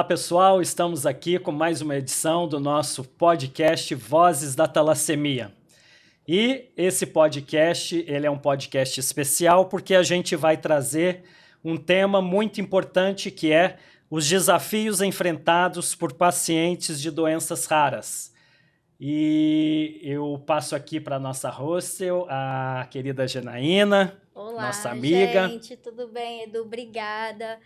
Olá, pessoal, estamos aqui com mais uma edição do nosso podcast Vozes da Talassemia. E esse podcast, ele é um podcast especial porque a gente vai trazer um tema muito importante que é os desafios enfrentados por pacientes de doenças raras. E eu passo aqui para a nossa hostel, a querida Janaína, Olá, nossa amiga. gente, tudo bem, Edu? Obrigada.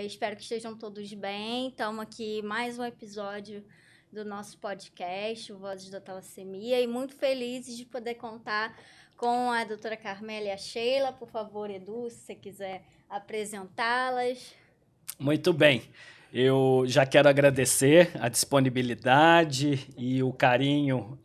Espero que estejam todos bem. Estamos aqui mais um episódio do nosso podcast, o Vozes da Talassemia, e muito felizes de poder contar com a doutora Carmela e a Sheila. Por favor, Edu, se você quiser apresentá-las. Muito bem. Eu já quero agradecer a disponibilidade e o carinho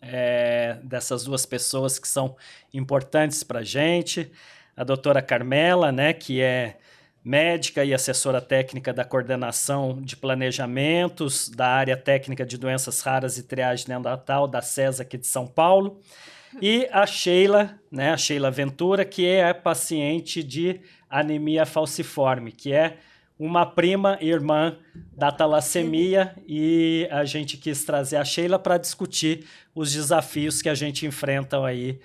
dessas duas pessoas que são importantes para a gente. A doutora Carmela, né, que é médica e assessora técnica da coordenação de planejamentos da área técnica de doenças raras e triagem neonatal da SES aqui de São Paulo. E a Sheila, né, a Sheila Ventura, que é paciente de anemia falciforme, que é uma prima irmã da talassemia, e a gente quis trazer a Sheila para discutir os desafios que a gente enfrenta aí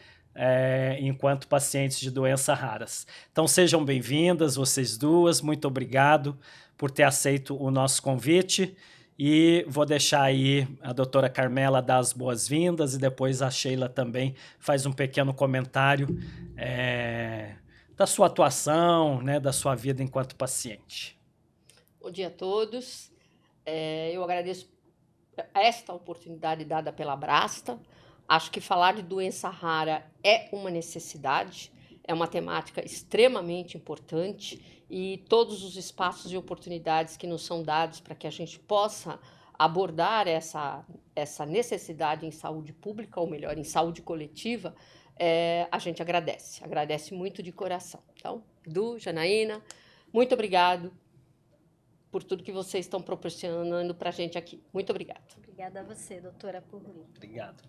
enquanto pacientes de doenças raras. Então sejam bem-vindas vocês duas, muito obrigado por ter aceito o nosso convite, e vou deixar aí a doutora Carmela dar as boas-vindas e depois a Sheila também faz um pequeno comentário da sua atuação, né, da sua vida enquanto paciente. Bom dia a todos. Eu agradeço esta oportunidade dada pela Abrasta. Acho que falar de doença rara é uma necessidade, é uma temática extremamente importante, e todos os espaços e oportunidades que nos são dados para que a gente possa abordar essa necessidade em saúde pública, ou melhor, em saúde coletiva, a gente agradece muito de coração. Então, Edu, Janaína, muito obrigado por tudo que vocês estão proporcionando para a gente aqui. Muito obrigada. Obrigada a você, doutora, por vir. Obrigado.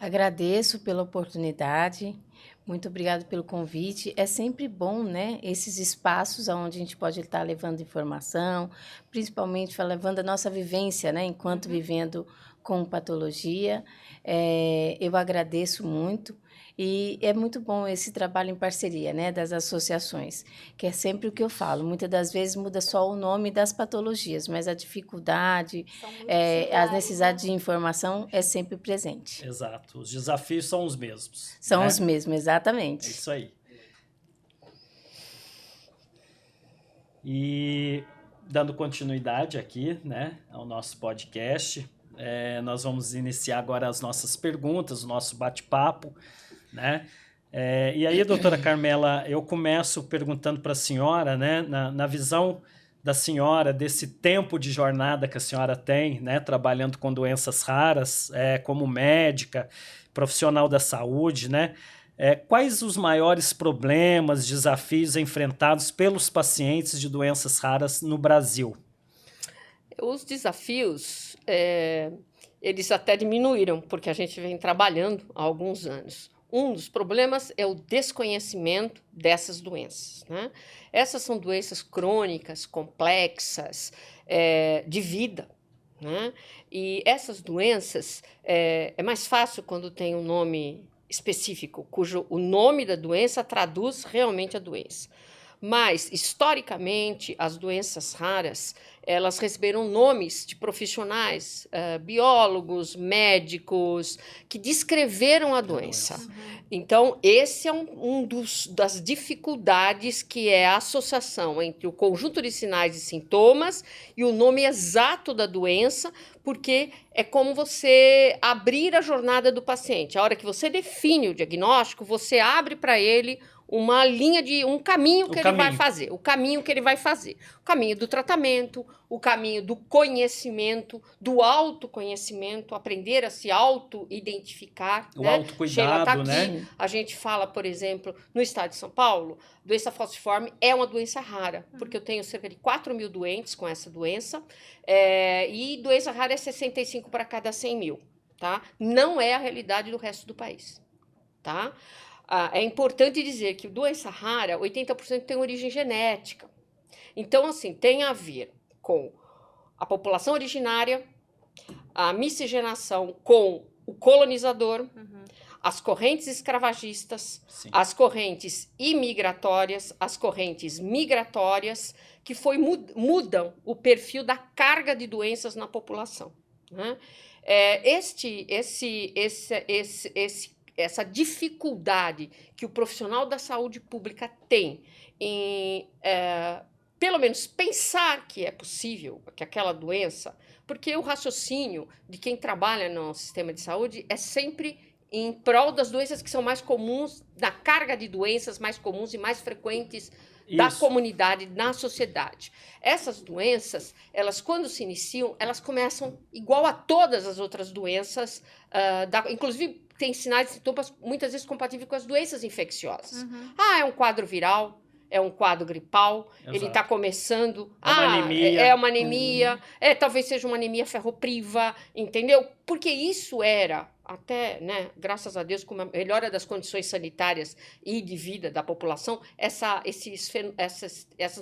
Agradeço pela oportunidade, muito obrigado pelo convite. É sempre bom, né, esses espaços onde a gente pode estar levando informação, principalmente levando a nossa vivência, né, enquanto vivendo com patologia. Eu agradeço muito. E é muito bom esse trabalho em parceria, né, das associações, que é sempre o que eu falo. Muitas das vezes muda só o nome das patologias, mas a dificuldade, as necessidades de informação é sempre presente. Exato, os desafios são os mesmos. São, né? os mesmos, exatamente. É isso aí. E dando continuidade aqui, né, ao nosso podcast, nós vamos iniciar agora as nossas perguntas, o nosso bate-papo, né? E aí, doutora Carmela, eu começo perguntando para a senhora, né, na visão da senhora, desse tempo de jornada que a senhora tem, né, trabalhando com doenças raras, como médica, profissional da saúde, né? Quais os maiores problemas, desafios enfrentados pelos pacientes de doenças raras no Brasil? Os desafios, eles até diminuíram, porque a gente vem trabalhando há alguns anos. Um dos problemas é o desconhecimento dessas doenças, né? Essas são doenças crônicas, complexas, de vida, né? E essas doenças, é mais fácil quando tem um nome específico, cujo o nome da doença traduz realmente a doença. Mas, historicamente, as doenças raras, elas receberam nomes de profissionais, biólogos, médicos, que descreveram a doença. Então, esse é das dificuldades, que é a associação entre o conjunto de sinais e sintomas e o nome exato da doença, porque é como você abrir a jornada do paciente. A hora que você define o diagnóstico, você abre para ele uma linha um caminho que ele vai fazer, o caminho que ele vai fazer, o caminho do tratamento, o caminho do conhecimento, do autoconhecimento, aprender a se auto-identificar. O né? autocuidado, tá aqui, né? A gente fala, por exemplo, no estado de São Paulo, doença falciforme é uma doença rara, porque eu tenho cerca de 4.000 doentes com essa doença, e doença rara é 65 para cada 100 mil, tá? Não é a realidade do resto do país, tá? É importante dizer que doença rara, 80% tem origem genética. Então, assim, tem a ver com a população originária, a miscigenação com o colonizador, as correntes escravagistas, Sim. as correntes imigratórias, as correntes migratórias, que mudam o perfil da carga de doenças na população, né? Essa dificuldade que o profissional da saúde pública tem em, pelo menos, pensar que é possível que aquela doença, porque o raciocínio de quem trabalha no sistema de saúde é sempre em prol das doenças que são mais comuns, da carga de doenças mais comuns e mais frequentes da comunidade, na sociedade. Essas doenças, elas quando se iniciam, elas começam igual a todas as outras doenças, inclusive tem sinais e sintomas muitas vezes compatíveis com as doenças infecciosas. É um quadro viral, é um quadro gripal, Exato. ele está começando. Anemia. É uma anemia, talvez seja uma anemia ferropriva, entendeu? Porque isso era, até, né, graças a Deus, com a melhora das condições sanitárias e de vida da população, essas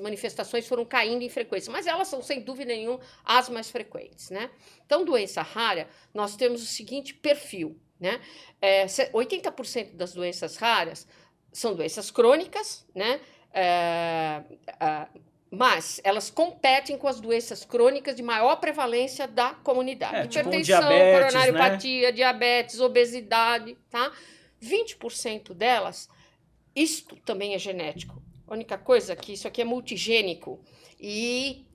manifestações foram caindo em frequência, mas elas são, sem dúvida nenhuma, as mais frequentes, né? Então, doença rara, nós temos o seguinte perfil, né? 80% das doenças raras são doenças crônicas, né? Mas elas competem com as doenças crônicas de maior prevalência da comunidade. Tipo Hipertensão, diabetes, coronariopatia, né? Diabetes, obesidade, tá? 20% delas, isto também é genético. A única coisa é que isso aqui é multigênico e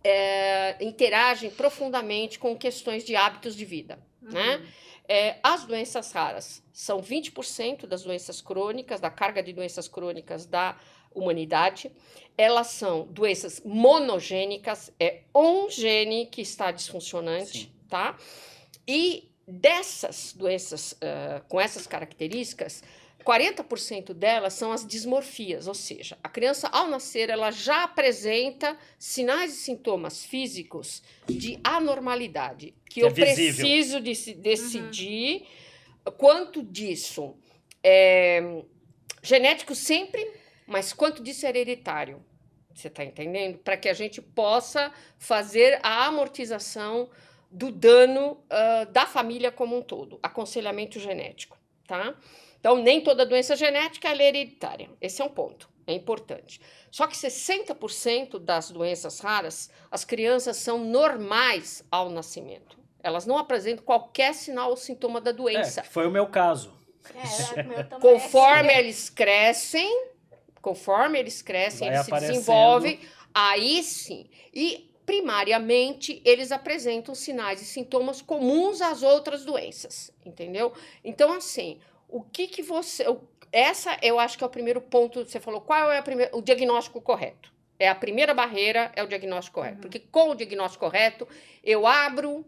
interagem profundamente com questões de hábitos de vida, né? As doenças raras são 20% das doenças crônicas, da carga de doenças crônicas da humanidade. Elas são doenças monogênicas, é um gene que está disfuncionante, Sim. tá? E dessas doenças com essas características, 40% delas são as dismorfias, ou seja, a criança ao nascer ela já apresenta sinais e sintomas físicos de anormalidade, que eu preciso decidir quanto disso é genético sempre, mas quanto disso é hereditário. Você está entendendo? Para que a gente possa fazer a amortização do dano da família como um todo. Aconselhamento genético, tá? Então, nem toda doença genética é hereditária. Esse é um ponto, é importante. Só que 60% das doenças raras, as crianças são normais ao nascimento. Elas não apresentam qualquer sinal ou sintoma da doença. Foi o meu caso. Conforme eles crescem, eles se desenvolvem, aí sim. E, primariamente, eles apresentam sinais e sintomas comuns às outras doenças, entendeu? Então, assim, o que você... Essa, eu acho que é o primeiro ponto. Você falou, qual é o diagnóstico correto? A primeira barreira é o diagnóstico correto. Porque com o diagnóstico correto, eu abro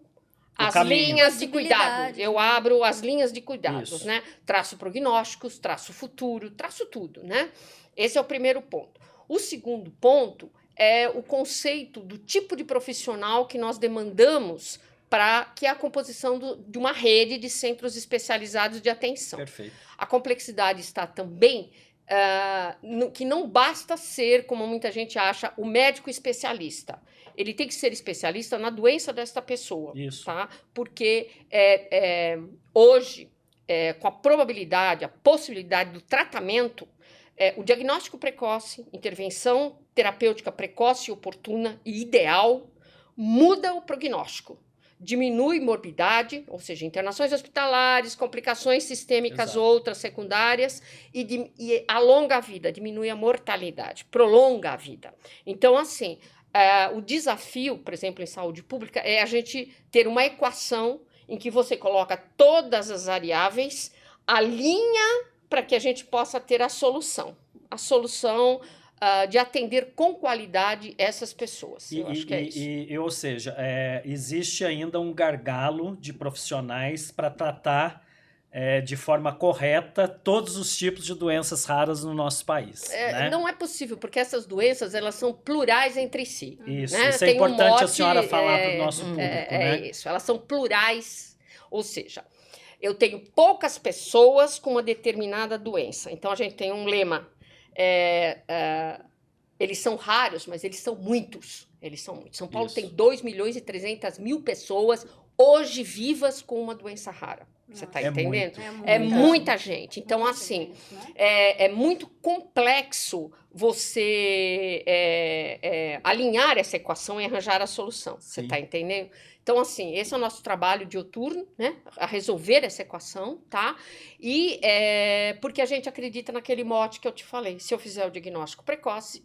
as linhas de cuidado. Eu abro as linhas de cuidados, né? Traço prognósticos, traço futuro, traço tudo, né? Esse é o primeiro ponto. O segundo ponto é o conceito do tipo de profissional que nós demandamos para que é a composição de uma rede de centros especializados de atenção. Perfeito. A complexidade está também que não basta ser, como muita gente acha, o médico especialista. Ele tem que ser especialista na doença desta pessoa. Isso. Tá? Porque hoje, com a probabilidade, a possibilidade do tratamento, o diagnóstico precoce, intervenção terapêutica precoce, oportuna e ideal, muda o prognóstico. Diminui morbidade, ou seja, internações hospitalares, complicações sistêmicas, Exato. outras secundárias, e alonga a vida, diminui a mortalidade, prolonga a vida. Então, assim, o desafio, por exemplo, em saúde pública, é a gente ter uma equação em que você coloca todas as variáveis, alinha para que a gente possa ter a solução de atender com qualidade essas pessoas. Eu acho que é isso. Ou seja, existe ainda um gargalo de profissionais para tratar de forma correta todos os tipos de doenças raras no nosso país. Né? Não é possível, porque essas doenças elas são plurais entre si. Isso, né? Isso é importante a senhora falar para o nosso público. É isso, elas são plurais, ou seja, eu tenho poucas pessoas com uma determinada doença. Então, a gente tem um lema, eles são raros, mas eles são muitos. Eles são muitos. São Paulo Isso. tem 2.300.000 pessoas hoje vivas com uma doença rara. Você está É entendendo? muito. É muita gente. Então, Muita assim, gente, né? é muito complexo você alinhar essa equação e arranjar a solução. Você Sim. está entendendo? Então, assim, esse é o nosso trabalho dioturno, né? A resolver essa equação, tá? E porque a gente acredita naquele mote que eu te falei. Se eu fizer o diagnóstico precoce,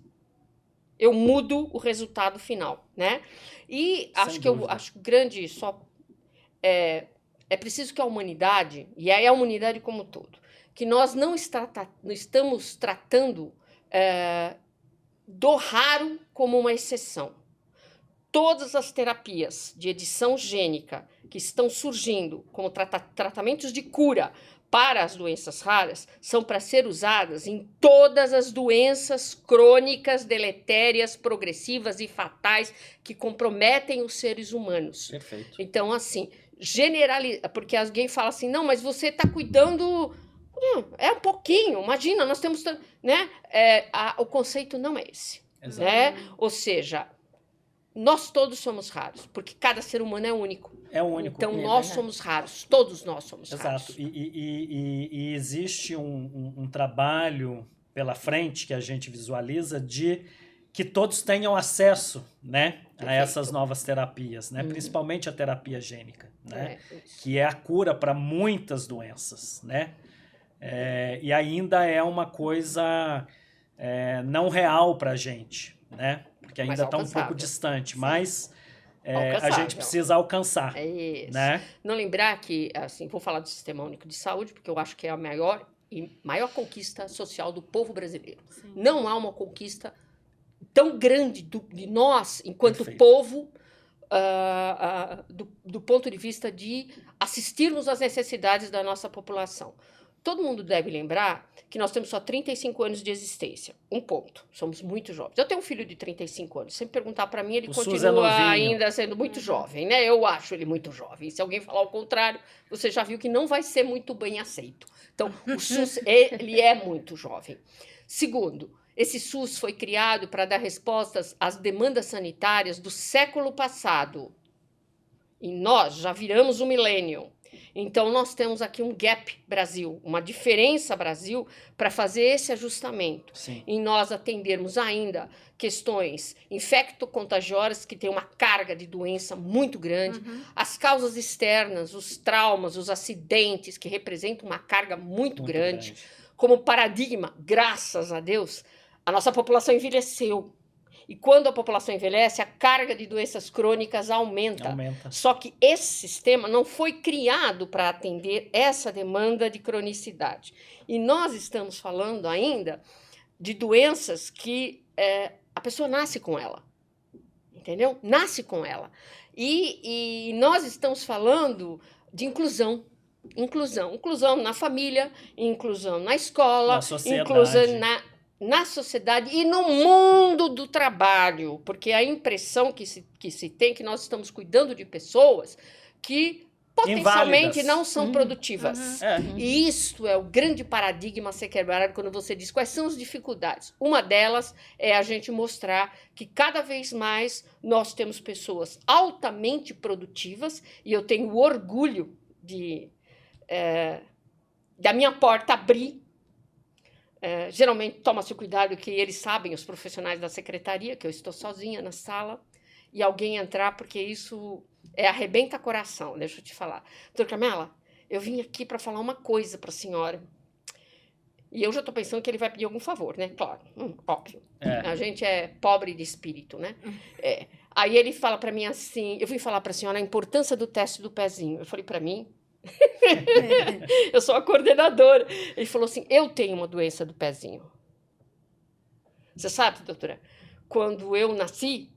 eu mudo o resultado final, né? E Sem dúvida. acho que o grande é preciso que a humanidade, e aí a humanidade como um todo, que nós não estamos tratando do raro como uma exceção. Todas as terapias de edição gênica que estão surgindo como tratamentos de cura para as doenças raras são para ser usadas em todas as doenças crônicas, deletérias, progressivas e fatais que comprometem os seres humanos. Perfeito. Então, assim, porque alguém fala assim, não, mas você está cuidando... É um pouquinho, imagina, nós temos... Né? O conceito não é esse. Exato. Né? Ou seja, nós todos somos raros, porque cada ser humano é único. É o único. Então, nós somos raros, todos nós somos raros. Exato. E existe um trabalho pela frente que a gente visualiza de que todos tenham acesso, né, a essas novas terapias, né, principalmente a terapia gênica, né, que é a cura para muitas doenças, né, e ainda é uma coisa não real para a gente, né, porque ainda está um pouco distante, mas a gente precisa alcançar. É isso. Né? Não lembrar que, assim, vou falar do Sistema Único de Saúde, porque eu acho que é a maior conquista social do povo brasileiro. Sim. Não há uma conquista tão grande de nós, enquanto Perfeito. povo, do ponto de vista de assistirmos às necessidades da nossa população. Todo mundo deve lembrar que nós temos só 35 anos de existência. Um ponto. Somos muito jovens. Eu tenho um filho de 35 anos. Se você perguntar para mim, ele continua ainda sendo muito jovem, né? Eu acho ele muito jovem. Se alguém falar o contrário, você já viu que não vai ser muito bem aceito. Então, o SUS, ele é muito jovem. Segundo, esse SUS foi criado para dar respostas às demandas sanitárias do século passado. E nós já viramos o milênio. Então, nós temos aqui um gap Brasil, uma diferença Brasil para fazer esse ajustamento. Sim. Em nós atendermos ainda questões infecto-contagiosas que têm uma carga de doença muito grande, as causas externas, os traumas, os acidentes que representam uma carga muito grande. Como paradigma, graças a Deus, a nossa população envelheceu. E quando a população envelhece, a carga de doenças crônicas aumenta. Só que esse sistema não foi criado para atender essa demanda de cronicidade. E nós estamos falando ainda de doenças que a pessoa nasce com ela. Entendeu? Nasce com ela. E nós estamos falando de inclusão. Inclusão na família, inclusão na escola, inclusão na sociedade e no mundo do trabalho, porque a impressão que se tem é que nós estamos cuidando de pessoas que potencialmente não são produtivas. E isso é o grande paradigma a ser quebrado quando você diz quais são as dificuldades. Uma delas é a gente mostrar que cada vez mais nós temos pessoas altamente produtivas, e eu tenho o orgulho da minha porta abrir. Geralmente toma-se o cuidado que eles sabem, os profissionais da secretaria, que eu estou sozinha na sala, e alguém entrar, porque isso arrebenta coração, deixa eu te falar. Doutora Carmela, eu vim aqui para falar uma coisa para a senhora. E eu já estou pensando que ele vai pedir algum favor, né? Claro, óbvio. A gente é pobre de espírito, né? Aí ele fala para mim assim, eu vim falar para a senhora a importância do teste do pezinho. Eu falei, para mim? Eu sou a coordenadora. Ele falou assim, eu tenho uma doença do pezinho. Você sabe, doutora, quando eu nasci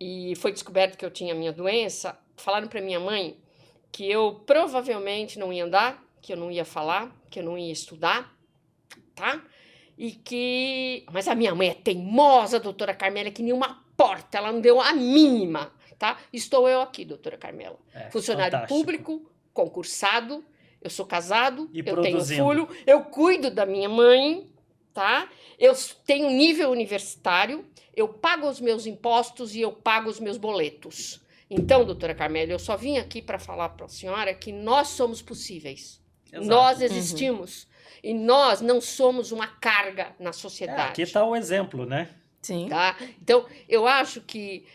e foi descoberto que eu tinha a minha doença, falaram para minha mãe que eu provavelmente não ia andar, que eu não ia falar, que eu não ia estudar, tá? Mas a minha mãe é teimosa, doutora Carmela, que nem uma porta, ela não deu a mínima, tá? Estou eu aqui, doutora Carmela. Funcionário fantástico. Público, concursado, eu sou casado, E eu produzindo. tenho filho, eu cuido da minha mãe, tá? Eu tenho nível universitário, eu pago os meus impostos e eu pago os meus boletos. Então, doutora Carmélia, eu só vim aqui para falar para a senhora que nós somos possíveis. Exato. Nós existimos. E nós não somos uma carga na sociedade. Aqui está o exemplo, né? Sim. Tá? Então, eu acho que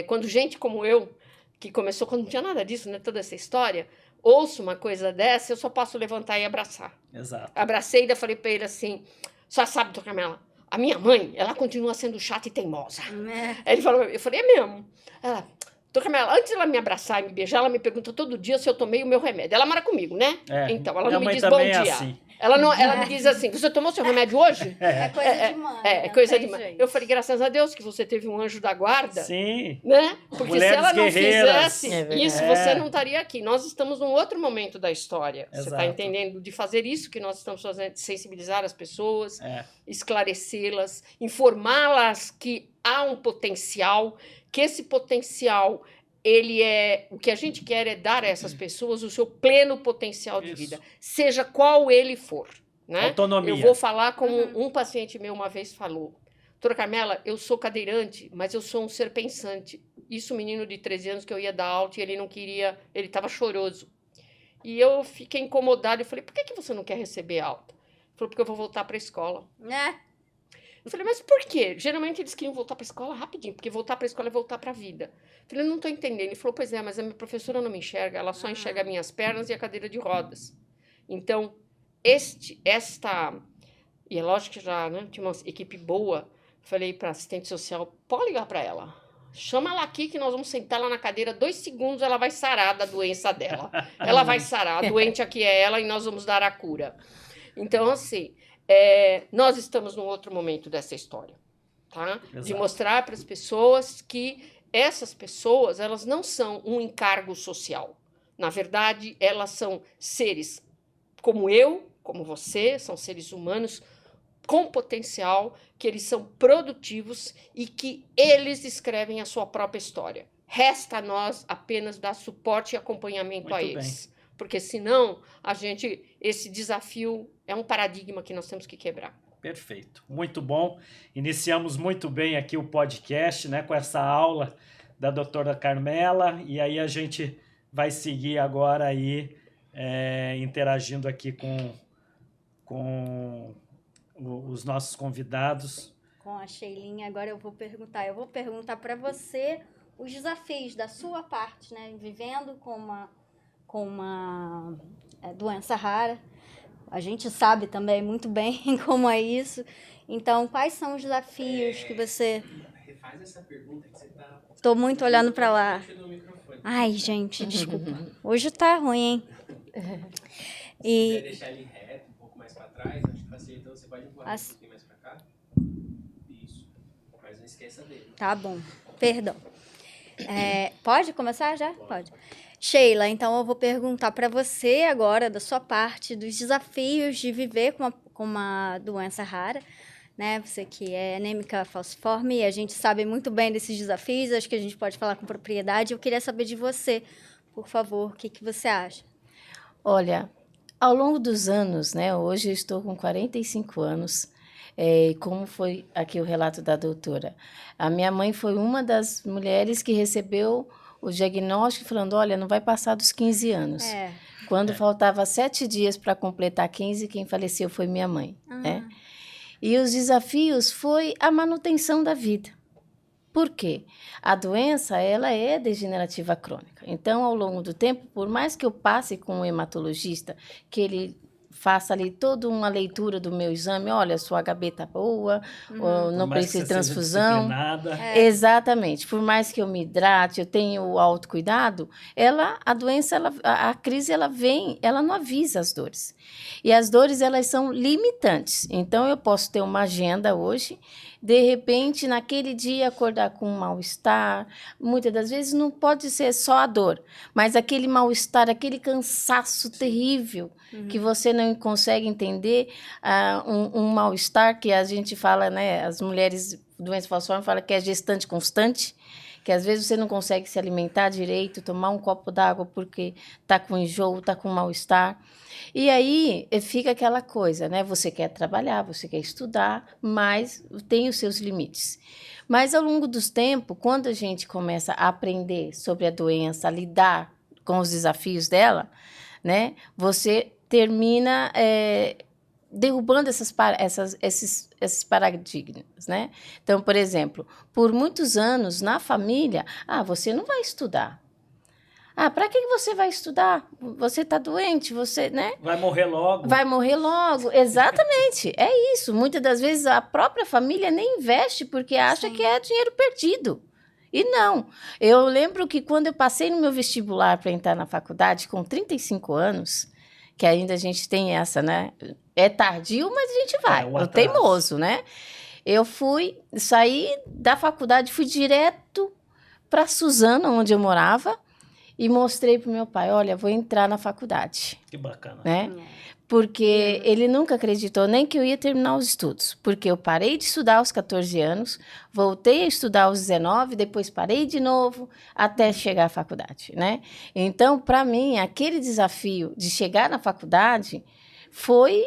quando gente como eu, que começou quando não tinha nada disso, né, toda essa história, ouço uma coisa dessa, eu só posso levantar e abraçar. Exato. Abracei e ainda falei para ele assim, só sabe, doutora Carmela, a minha mãe, ela continua sendo chata e teimosa. Aí ele falou, eu falei, é mesmo? Ela, doutora Carmela, antes dela me abraçar e me beijar, ela me pergunta todo dia se eu tomei o meu remédio. Ela mora comigo, né? Então, ela não me diz bom dia. Assim. Ela me diz assim, você tomou seu remédio hoje? É coisa de mãe. É coisa de mãe. Eu falei, graças a Deus que você teve um anjo da guarda. Sim. Né? Porque Mulheres se ela não guerreiras. fizesse isso, você não estaria aqui. Nós estamos num outro momento da história. Você está Exato. entendendo? De fazer isso que nós estamos fazendo, sensibilizar as pessoas, esclarecê-las, informá-las que há um potencial, que esse potencial... o que a gente quer é dar a essas pessoas o seu pleno potencial de vida, seja qual ele for. Né? Autonomia. Eu vou falar como um paciente meu uma vez falou. Doutora Carmela, eu sou cadeirante, mas eu sou um ser pensante. Isso, um menino de 13 anos que eu ia dar alta e ele não queria, ele estava choroso. E eu fiquei incomodada e falei, por que você não quer receber alta? Ele falou, porque eu vou voltar para a escola. Eu falei, mas por quê? Geralmente eles queriam voltar para a escola rapidinho, porque voltar para a escola é voltar para a vida. Eu falei, eu não estou entendendo. Ele falou, pois é, mas a minha professora não me enxerga, ela só enxerga minhas pernas e a cadeira de rodas. Então, e é lógico que já tinha uma equipe boa, falei para a assistente social, pode ligar para ela. Chama ela aqui que nós vamos sentar lá na cadeira 2 segundos, ela vai sarar da doença dela. Ela vai sarar, a doente aqui é ela e nós vamos dar a cura. Então, assim... nós estamos num outro momento dessa história, tá? De mostrar para as pessoas que essas pessoas, elas não são um encargo social. Na verdade, elas são seres como eu, como você, são seres humanos com potencial, que eles são produtivos e que eles escrevem a sua própria história. Resta a nós apenas dar suporte e acompanhamento a eles. Porque senão, esse desafio é um paradigma que nós temos que quebrar. Perfeito, muito bom. Iniciamos muito bem aqui o podcast, né, com essa aula da doutora Carmela, e aí a gente vai seguir agora aí interagindo aqui com os nossos convidados. Com a Sheilinha, agora eu vou perguntar para você os desafios da sua parte, né, vivendo com uma doença rara. A gente sabe também muito bem como é isso. Então, quais são os desafios que você... Refaz essa pergunta que você tá... Tô muito olhando para lá. Ai, gente, desculpa. Hoje tá ruim, hein? Se quiser deixar ele reto, um pouco mais para trás, acho que facilita. Você pode empurrar um pouquinho mais para cá. Isso. Mas não esqueça dele. Tá bom. Perdão. Pode começar já? Pode. Sheila, então eu vou perguntar para você agora, da sua parte, dos desafios de viver com uma doença rara, né? Você que é anêmica falciforme, a gente sabe muito bem desses desafios, acho que a gente pode falar com propriedade. Eu queria saber de você, por favor, o que você acha? Olha, ao longo dos anos, né? Hoje eu estou com 45 anos, como foi aqui o relato da doutora. A minha mãe foi uma das mulheres que recebeu o diagnóstico falando, olha, não vai passar dos 15 anos. Quando faltava 7 dias para completar 15, quem faleceu foi minha mãe. Né? E os desafios foi a manutenção da vida. Por quê? A doença, ela é degenerativa crônica. Então, ao longo do tempo, por mais que eu passe com um hematologista, que ele faça ali toda uma leitura do meu exame, olha, sua HB tá boa, ou não precisa de transfusão. Exatamente. Por mais que eu me hidrate, eu tenho o autocuidado, a doença, a crise, ela vem, ela não avisa as dores. E as dores, elas são limitantes. Então, eu posso ter uma agenda hoje, de repente, naquele dia, acordar com um mal-estar. Muitas das vezes não pode ser só a dor, mas aquele mal-estar, aquele cansaço terrível, que você não consegue entender, um mal-estar que a gente fala, né? As mulheres doença falciforme falam que é gestante constante, Que às vezes você não consegue se alimentar direito, tomar um copo d'água porque tá com enjoo, tá com mal-estar. E aí fica aquela coisa, né? Você quer trabalhar, você quer estudar, mas tem os seus limites. Mas ao longo dos tempos, quando a gente começa a aprender sobre a doença, a lidar com os desafios dela, né? Você termina derrubando esses paradigmas, né? Então, por exemplo, por muitos anos na família, você não vai estudar. Para que você vai estudar? Você está doente, você, né? Vai morrer logo. Vai morrer logo, exatamente. É isso. Muitas das vezes a própria família nem investe porque acha que é dinheiro perdido. E não. Eu lembro que quando eu passei no meu vestibular para entrar na faculdade, com 35 anos, que ainda a gente tem essa, né? É tardio, mas a gente vai. O teimoso, né? Eu saí da faculdade, fui direto para Suzano, onde eu morava, e mostrei para o meu pai, olha, vou entrar na faculdade. Que bacana. Né? Porque ele nunca acreditou nem que eu ia terminar os estudos. Porque eu parei de estudar aos 14 anos, voltei a estudar aos 19, depois parei de novo, até chegar à faculdade, né? Então, para mim, aquele desafio de chegar na faculdade foi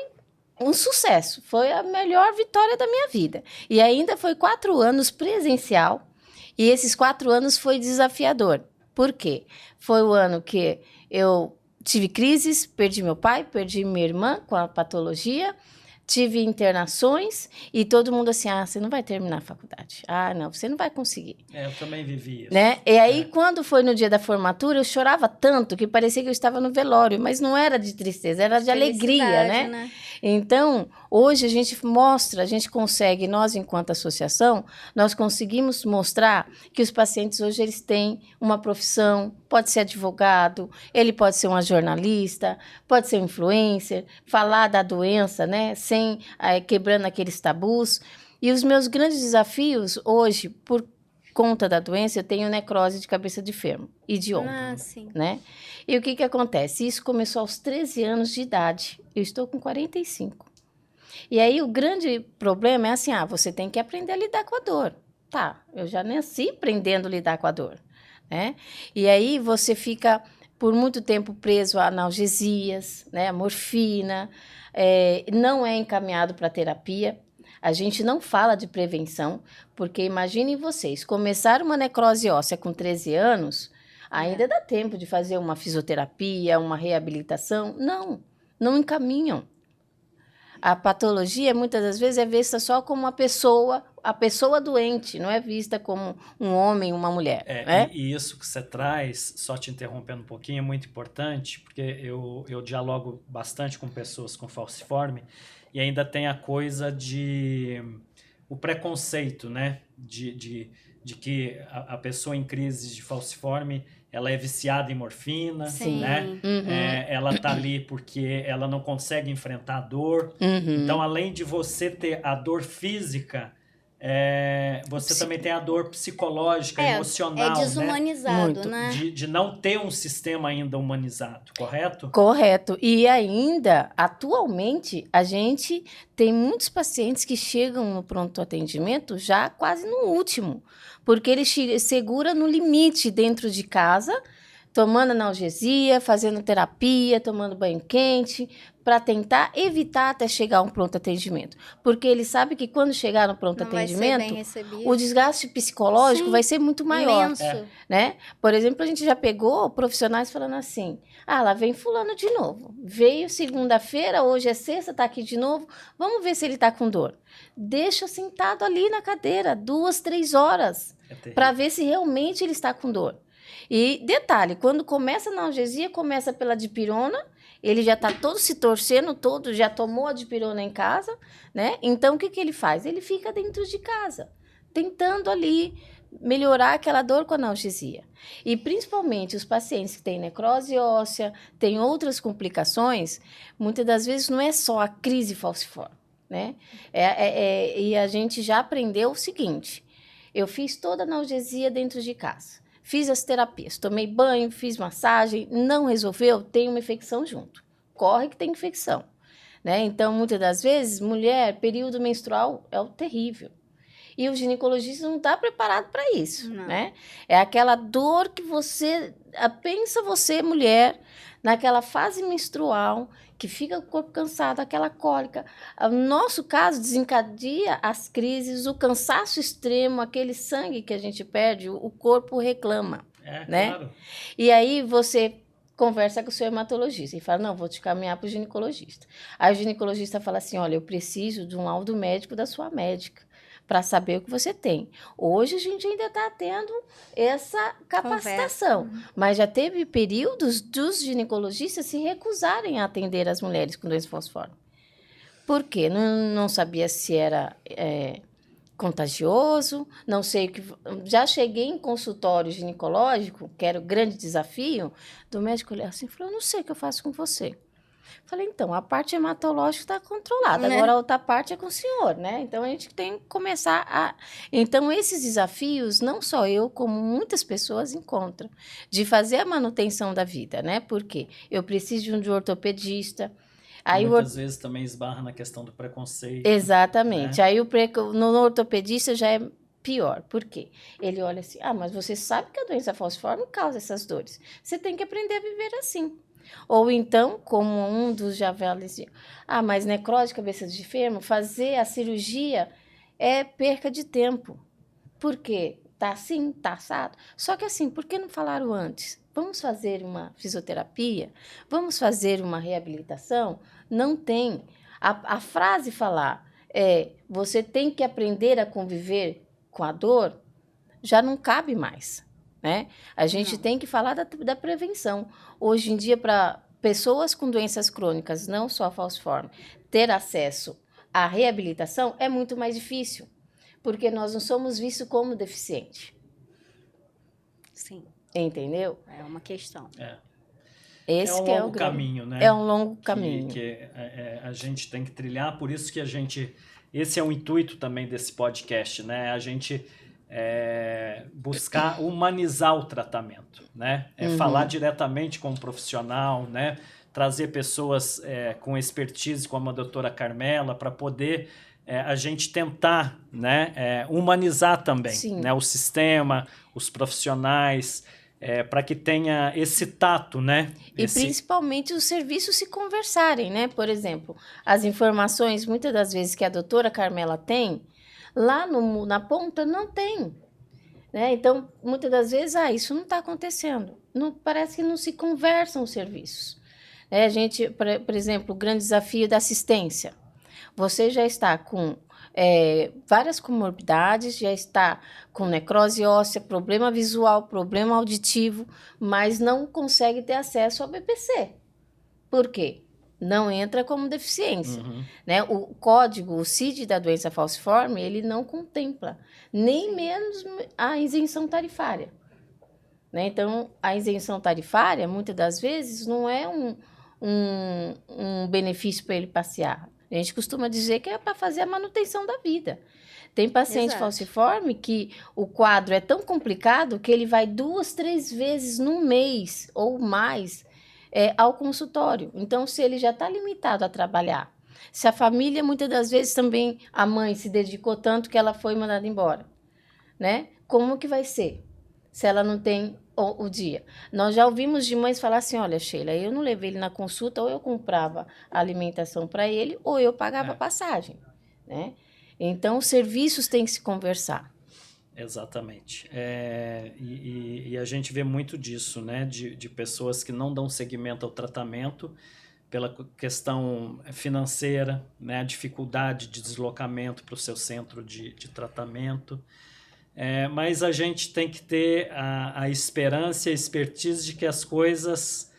um sucesso. Foi a melhor vitória da minha vida. E ainda foi 4 anos presencial, e esses 4 anos foi desafiador. Por quê? Foi o ano que eu tive crises, perdi meu pai, perdi minha irmã com a patologia, tive internações e todo mundo assim, você não vai terminar a faculdade. Não, você não vai conseguir. Eu também vivi isso. Né? E aí, quando foi no dia da formatura, eu chorava tanto que parecia que eu estava no velório, mas não era de tristeza, era de alegria, né? Então, hoje a gente mostra, a gente consegue, nós enquanto associação, nós conseguimos mostrar que os pacientes hoje eles têm uma profissão, pode ser advogado, ele pode ser uma jornalista, pode ser um influencer, falar da doença, né, sem quebrando aqueles tabus. E os meus grandes desafios hoje, por conta da doença, eu tenho necrose de cabeça de fêmur e de ombro, né? E o que acontece? Isso começou aos 13 anos de idade. Eu estou com 45. E aí o grande problema é assim, você tem que aprender a lidar com a dor. Tá, eu já nasci aprendendo a lidar com a dor, né? E aí você fica por muito tempo preso a analgesias, né? A morfina, não é encaminhado para terapia. A gente não fala de prevenção, porque imaginem vocês, começar uma necrose óssea com 13 anos, ainda dá tempo de fazer uma fisioterapia, uma reabilitação. Não encaminham. A patologia, muitas das vezes, é vista só como a pessoa doente, não é vista como um homem, uma mulher. Né? E isso que você traz, só te interrompendo um pouquinho, é muito importante, porque eu dialogo bastante com pessoas com falciforme, e ainda tem a coisa o preconceito, né? De que a pessoa em crise de falciforme, ela é viciada em morfina, né? Uhum. Ela tá ali porque ela não consegue enfrentar a dor. Uhum. Então, além de você ter a dor física, você também tem a dor psicológica, emocional. É desumanizado, né? De não ter um sistema ainda humanizado, correto? Correto. E ainda, atualmente, a gente tem muitos pacientes que chegam no pronto atendimento já quase no último, porque ele segura no limite dentro de casa, tomando analgesia, fazendo terapia, tomando banho quente, para tentar evitar até chegar a um pronto atendimento. Porque ele sabe que quando chegar no pronto atendimento, o desgaste psicológico vai ser muito maior. Né? Por exemplo, a gente já pegou profissionais falando assim, lá vem fulano de novo. Veio segunda-feira, hoje é sexta, está aqui de novo, vamos ver se ele está com dor. Deixa sentado ali na cadeira 2, 3 horas, para ver se realmente ele está com dor. E detalhe, quando começa a analgesia, começa pela dipirona, ele já está todo se torcendo, já tomou a dipirona em casa, né? Então, o que ele faz? Ele fica dentro de casa, tentando ali melhorar aquela dor com a analgesia. E, principalmente, os pacientes que têm necrose óssea, têm outras complicações, muitas das vezes não é só a crise falciforme, né? E a gente já aprendeu o seguinte, eu fiz toda a analgesia dentro de casa. Fiz as terapias, tomei banho, fiz massagem, não resolveu, tem uma infecção junto. Corre que tem infecção. Né? Então, muitas das vezes, mulher, período menstrual é o terrível. E o ginecologista não está preparado para isso, Não. né? É aquela dor que pensa você, mulher, naquela fase menstrual, que fica com o corpo cansado, aquela cólica. No nosso caso, desencadeia as crises, o cansaço extremo, aquele sangue que a gente perde, o corpo reclama, né? Claro. E aí você conversa com o seu hematologista e fala, não, vou te caminhar para o ginecologista. Aí o ginecologista fala assim, olha, eu preciso de um laudo médico da sua médica para saber o que você tem. Hoje a gente ainda está tendo essa capacitação, mas já teve períodos dos ginecologistas se recusarem a atender as mulheres com doença falciforme. Por quê? Não sabia se era contagioso, não sei o que... Já cheguei em consultório ginecológico, que era o grande desafio, do médico olhar assim e falou, eu não sei o que eu faço com você. Falei, então, a parte hematológica está controlada, agora a outra parte é com o senhor, né? Então, a gente tem que começar a... Então, esses desafios, não só eu, como muitas pessoas encontram, de fazer a manutenção da vida, né? Porque eu preciso de um ortopedista. Aí muitas vezes também esbarra na questão do preconceito. Exatamente. Né? Aí no ortopedista já é pior. Por quê? Ele olha assim, mas você sabe que a doença falciforme causa essas dores. Você tem que aprender a viver assim. Ou então, como um dos javeles dizia, mas necrose de cabeça de enfermo, fazer a cirurgia é perca de tempo. Por quê? Tá assim, tá assado. Só que assim, por que não falaram antes? Vamos fazer uma fisioterapia? Vamos fazer uma reabilitação? Não tem. A frase falar você tem que aprender a conviver com a dor, já não cabe mais. Né? A gente tem que falar da prevenção. Hoje em dia, para pessoas com doenças crônicas, não só falciforme, ter acesso à reabilitação é muito mais difícil, porque nós não somos vistos como deficiente. Sim. Entendeu? É uma questão. É um longo caminho, né? É um longo caminho. Que a gente tem que trilhar, por isso que esse é o intuito também desse podcast, né? A gente buscar humanizar o tratamento, né? Falar diretamente com o profissional, né? Trazer pessoas com expertise como a doutora Carmela para poder a gente tentar, né? Humanizar também, né? O sistema, os profissionais, para que tenha esse tato, né? E principalmente os serviços se conversarem, né? Por exemplo, as informações, muitas das vezes, que a doutora Carmela tem, lá na ponta não tem. Né? Então, muitas das vezes, isso não está acontecendo. Parece que não se conversam os serviços. A gente, por exemplo, o grande desafio da assistência. Você já está com várias comorbidades, já está com necrose óssea, problema visual, problema auditivo, mas não consegue ter acesso ao BPC. Por quê? Não entra como deficiência. Né? O código, o CID da doença falciforme, ele não contempla, nem menos a isenção tarifária. Né? Então, a isenção tarifária, muitas das vezes, não é um benefício para ele passear. A gente costuma dizer que é para fazer a manutenção da vida. Tem paciente falciforme que o quadro é tão complicado que ele vai 2, 3 vezes no mês ou mais ao consultório. Então, se ele já está limitado a trabalhar, se a família, muitas das vezes, também a mãe se dedicou tanto que ela foi mandada embora, né? Como que vai ser se ela não tem o dia? Nós já ouvimos de mães falar assim, olha, Sheila, eu não levei ele na consulta, ou eu comprava a alimentação para ele, ou eu pagava a passagem, né? Então, os serviços têm que se conversar. Exatamente. E a gente vê muito disso, né? De pessoas que não dão seguimento ao tratamento pela questão financeira, né? A dificuldade de deslocamento para o seu centro de tratamento. Mas a gente tem que ter a esperança e a expertise de que as coisas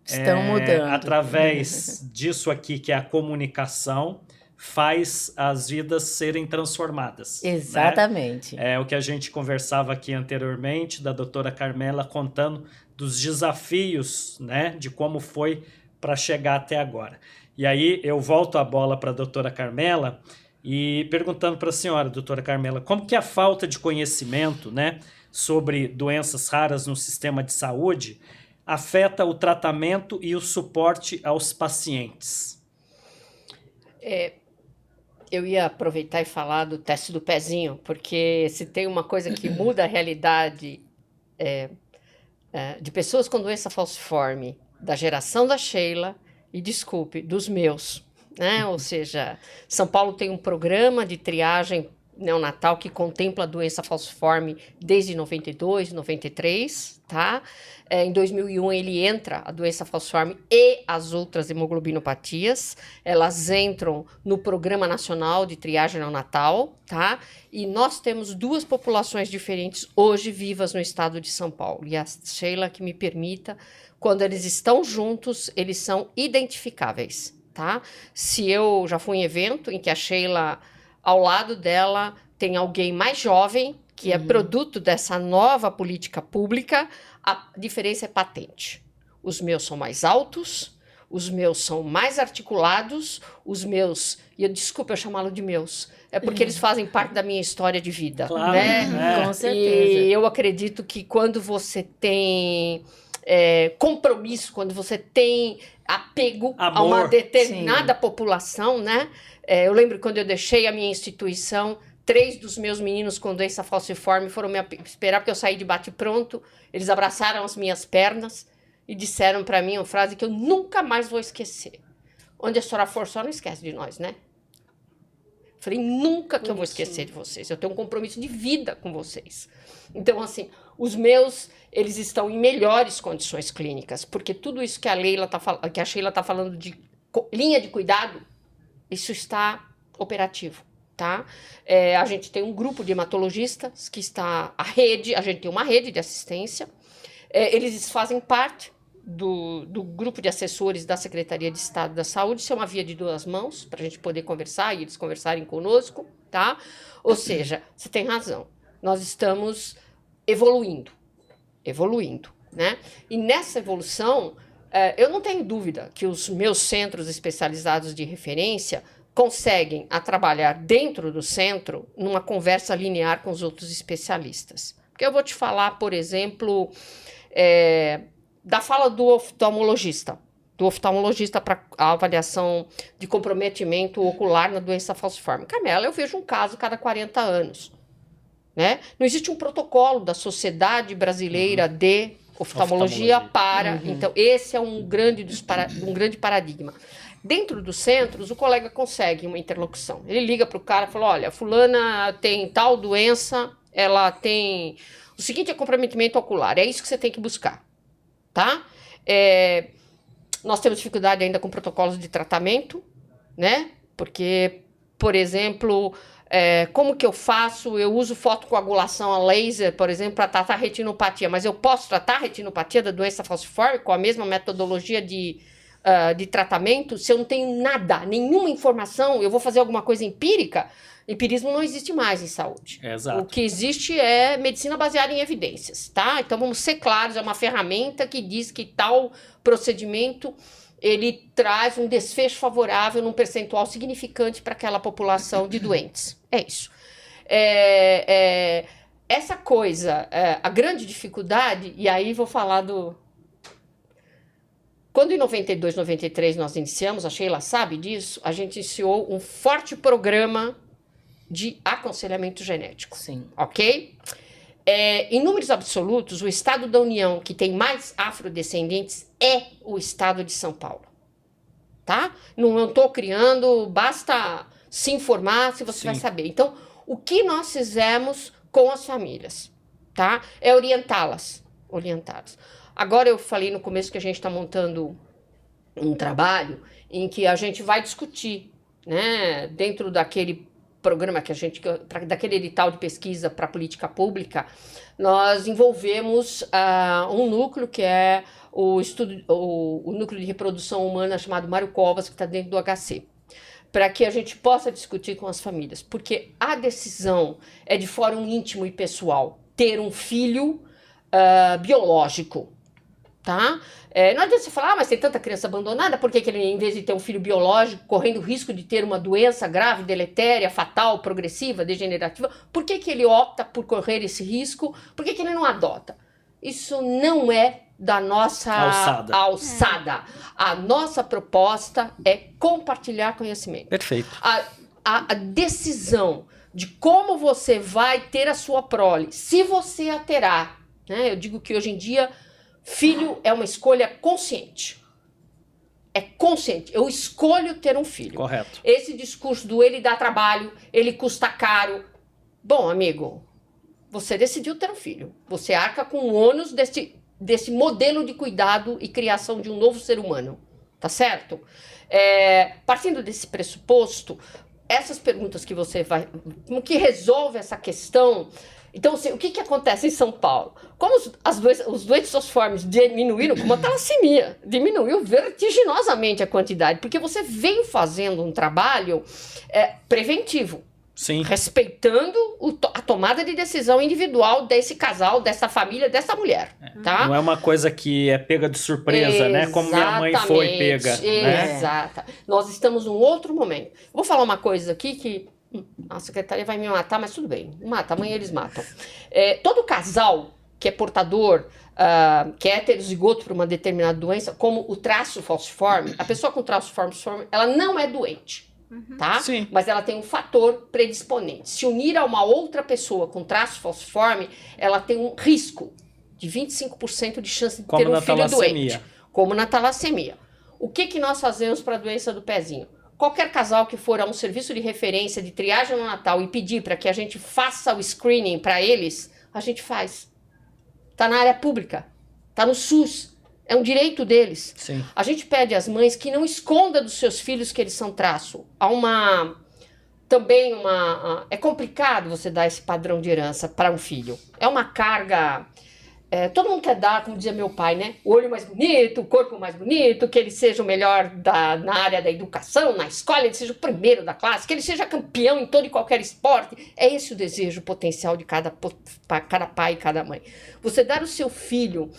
estão mudando. Através disso aqui, que é a comunicação, faz as vidas serem transformadas. Exatamente. Né? É o que a gente conversava aqui anteriormente, da doutora Carmela contando dos desafios, né, de como foi para chegar até agora. E aí eu volto a bola para a doutora Carmela e perguntando para a senhora, doutora Carmela, como que a falta de conhecimento, né, sobre doenças raras no sistema de saúde afeta o tratamento e o suporte aos pacientes? Eu ia aproveitar e falar do teste do pezinho, porque se tem uma coisa que muda a realidade de pessoas com doença falciforme, da geração da Sheila, e desculpe, dos meus, né? Ou seja, São Paulo tem um programa de triagem neonatal que contempla a doença falciforme desde 92, 93, tá? Em 2001 ele entra, a doença falciforme e as outras hemoglobinopatias, elas entram no Programa Nacional de Triagem Neonatal, tá? E nós temos duas populações diferentes hoje vivas no estado de São Paulo. E a Sheila, que me permita, quando eles estão juntos, eles são identificáveis, tá? Se eu já fui em evento em que a Sheila, ao lado dela, tem alguém mais jovem, que é produto dessa nova política pública, a diferença é patente. Os meus são mais altos, os meus são mais articulados, os meus... E desculpa eu chamá-lo de meus. É porque eles fazem parte da minha história de vida. Claro, né? Com certeza. E eu acredito que quando você tem compromisso, quando você tem apego a uma Amor. determinada população, né? Eu lembro quando eu deixei a minha instituição, 3 dos meus meninos com doença falciforme foram me esperar porque eu saí de bate-pronto. Eles abraçaram as minhas pernas e disseram para mim uma frase que eu nunca mais vou esquecer. Onde a senhora for, só não esquece de nós, né? Falei, nunca que eu vou esquecer de vocês. Eu tenho um compromisso de vida com vocês. Então, assim, os meus, eles estão em melhores condições clínicas, porque tudo isso que a Sheila está falando de linha de cuidado, isso está operativo, tá? A gente tem um grupo de hematologistas que está a gente tem uma rede de assistência. Eles fazem parte do grupo de assessores da Secretaria de Estado da Saúde. Isso é uma via de 2 mãos, para a gente poder conversar e eles conversarem conosco, tá? Ou seja, você tem razão, nós estamos evoluindo, né? E nessa evolução, eu não tenho dúvida que os meus centros especializados de referência conseguem trabalhar dentro do centro numa conversa linear com os outros especialistas. Porque eu vou te falar, por exemplo, da fala do oftalmologista para a avaliação de comprometimento ocular na doença falciforme. Carmela, eu vejo um caso cada 40 anos. Né? Não existe um protocolo da Sociedade Brasileira de Oftalmologia para... Então, esse é um grande paradigma. Dentro dos centros, o colega consegue uma interlocução. Ele liga para o cara e fala, olha, fulana tem tal doença, ela tem... O seguinte é comprometimento ocular, é isso que você tem que buscar. Tá? Nós temos dificuldade ainda com protocolos de tratamento, né? Porque, por exemplo, como que eu faço? Eu uso fotocoagulação a laser, por exemplo, para tratar retinopatia, mas eu posso tratar a retinopatia da doença falciforme com a mesma metodologia de tratamento? Se eu não tenho nada, nenhuma informação, eu vou fazer alguma coisa empírica? Empirismo não existe mais em saúde. Exato. O que existe é medicina baseada em evidências, tá? Então vamos ser claros, é uma ferramenta que diz que tal procedimento ele traz um desfecho favorável num percentual significante para aquela população de doentes. É isso. Essa coisa, a grande dificuldade, e aí vou falar do... Quando em 92, 93 nós iniciamos, a Sheila sabe disso, a gente iniciou um forte programa de aconselhamento genético. Sim. Ok? Em números absolutos, o estado da União que tem mais afrodescendentes é o estado de São Paulo. Tá? Não estou criando, basta se informar se você vai saber. Então, o que nós fizemos com as famílias? Tá? É orientá-las. Agora, eu falei no começo que a gente está montando um trabalho em que a gente vai discutir, né, dentro daquele programa daquele edital de pesquisa para política pública, nós envolvemos um núcleo que é o núcleo de reprodução humana chamado Mário Covas, que está dentro do HC, para que a gente possa discutir com as famílias, porque a decisão é de fórum íntimo e pessoal, ter um filho biológico, tá? Não adianta você falar, mas tem tanta criança abandonada, por que ele, em vez de ter um filho biológico, correndo o risco de ter uma doença grave, deletéria, fatal, progressiva, degenerativa, por que ele opta por correr esse risco? Por que ele não adota? Isso não é da nossa alçada. A nossa proposta é compartilhar conhecimento. Perfeito. a decisão de como você vai ter a sua prole, se você a terá, né? Eu digo que hoje em dia, filho é uma escolha consciente. É consciente. Eu escolho ter um filho. Correto. Esse discurso do ele dá trabalho, ele custa caro. Bom, amigo, você decidiu ter um filho. Você arca com o ônus desse modelo de cuidado e criação de um novo ser humano. Tá certo? Partindo desse pressuposto, essas perguntas que você vai... Como que resolve essa questão? Então, assim, o que acontece em São Paulo? Como os doentes falciformes diminuíram, como a talassemia, diminuiu vertiginosamente a quantidade, porque você veio fazendo um trabalho preventivo. Sim. Respeitando a tomada de decisão individual desse casal, dessa família, dessa mulher, tá? Não é uma coisa que é pega de surpresa, né? Como minha mãe foi pega. Né? Exato. Nós estamos num outro momento. Vou falar uma coisa aqui que a secretaria vai me matar, mas tudo bem. Mata, amanhã eles matam. Todo casal que é portador, que é heterozigoto para uma determinada doença, como o traço falciforme, a pessoa com traço falciforme, ela não é doente. Tá? Sim. Mas ela tem um fator predisponente. Se unir a uma outra pessoa com traço falciforme, ela tem um risco de 25% de chance de ter um filho doente. Como na talassemia. O que nós fazemos para a doença do pezinho? Qualquer casal que for a um serviço de referência de triagem no Natal e pedir para que a gente faça o screening para eles, a gente faz. Está na área pública, está no SUS. É um direito deles. Sim. A gente pede às mães que não escondam dos seus filhos que eles são traço. É complicado você dar esse padrão de herança para um filho. É uma carga... todo mundo quer dar, como dizia meu pai, né? O olho mais bonito, o corpo mais bonito, que ele seja o melhor na área da educação, na escola, ele seja o primeiro da classe, que ele seja campeão em todo e qualquer esporte. É esse o desejo potencial de cada pai e cada mãe. Você dar ao seu filho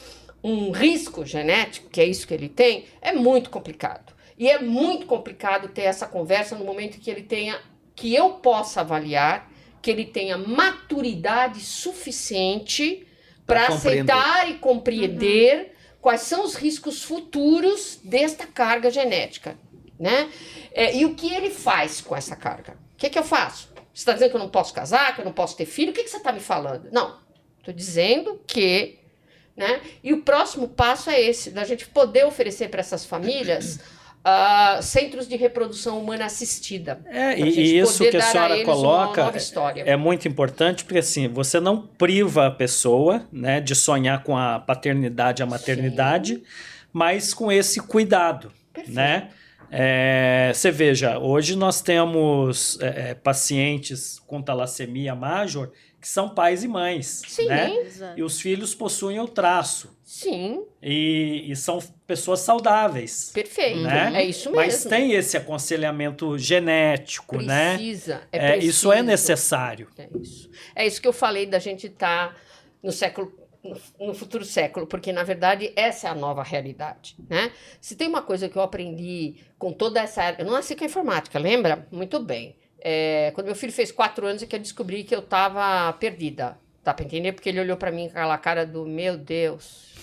um risco genético, que é isso que ele tem, é muito complicado. E é muito complicado ter essa conversa no momento que ele tenha, que eu possa avaliar, que ele tenha maturidade suficiente para aceitar e compreender quais são os riscos futuros desta carga genética, né? E o que ele faz com essa carga? O que eu faço? Você está dizendo que eu não posso casar, que eu não posso ter filho? O que você está me falando? Não, estou dizendo que... Né? E o próximo passo é esse, da gente poder oferecer para essas famílias centros de reprodução humana assistida. E isso que a senhora coloca é muito importante, porque assim, você não priva a pessoa, né, de sonhar com a paternidade e a maternidade, sim, mas com esse cuidado. Perfeito. Né? Você veja, hoje nós temos pacientes com talassemia major que são pais e mães, sim, né? Exato. E os filhos possuem o traço. Sim. E são pessoas saudáveis. Perfeito, né? É isso mesmo. Mas tem esse aconselhamento genético, precisa, né? Preciso. Isso é necessário. É isso que eu falei da gente estar no futuro século, porque, na verdade, essa é a nova realidade, né? Se tem uma coisa que eu aprendi com toda essa... Eu não nasci com a informática, lembra? Muito bem. Quando meu filho fez 4 anos é que eu descobri que eu estava perdida. Dá para entender? Porque ele olhou para mim com aquela cara do, meu Deus,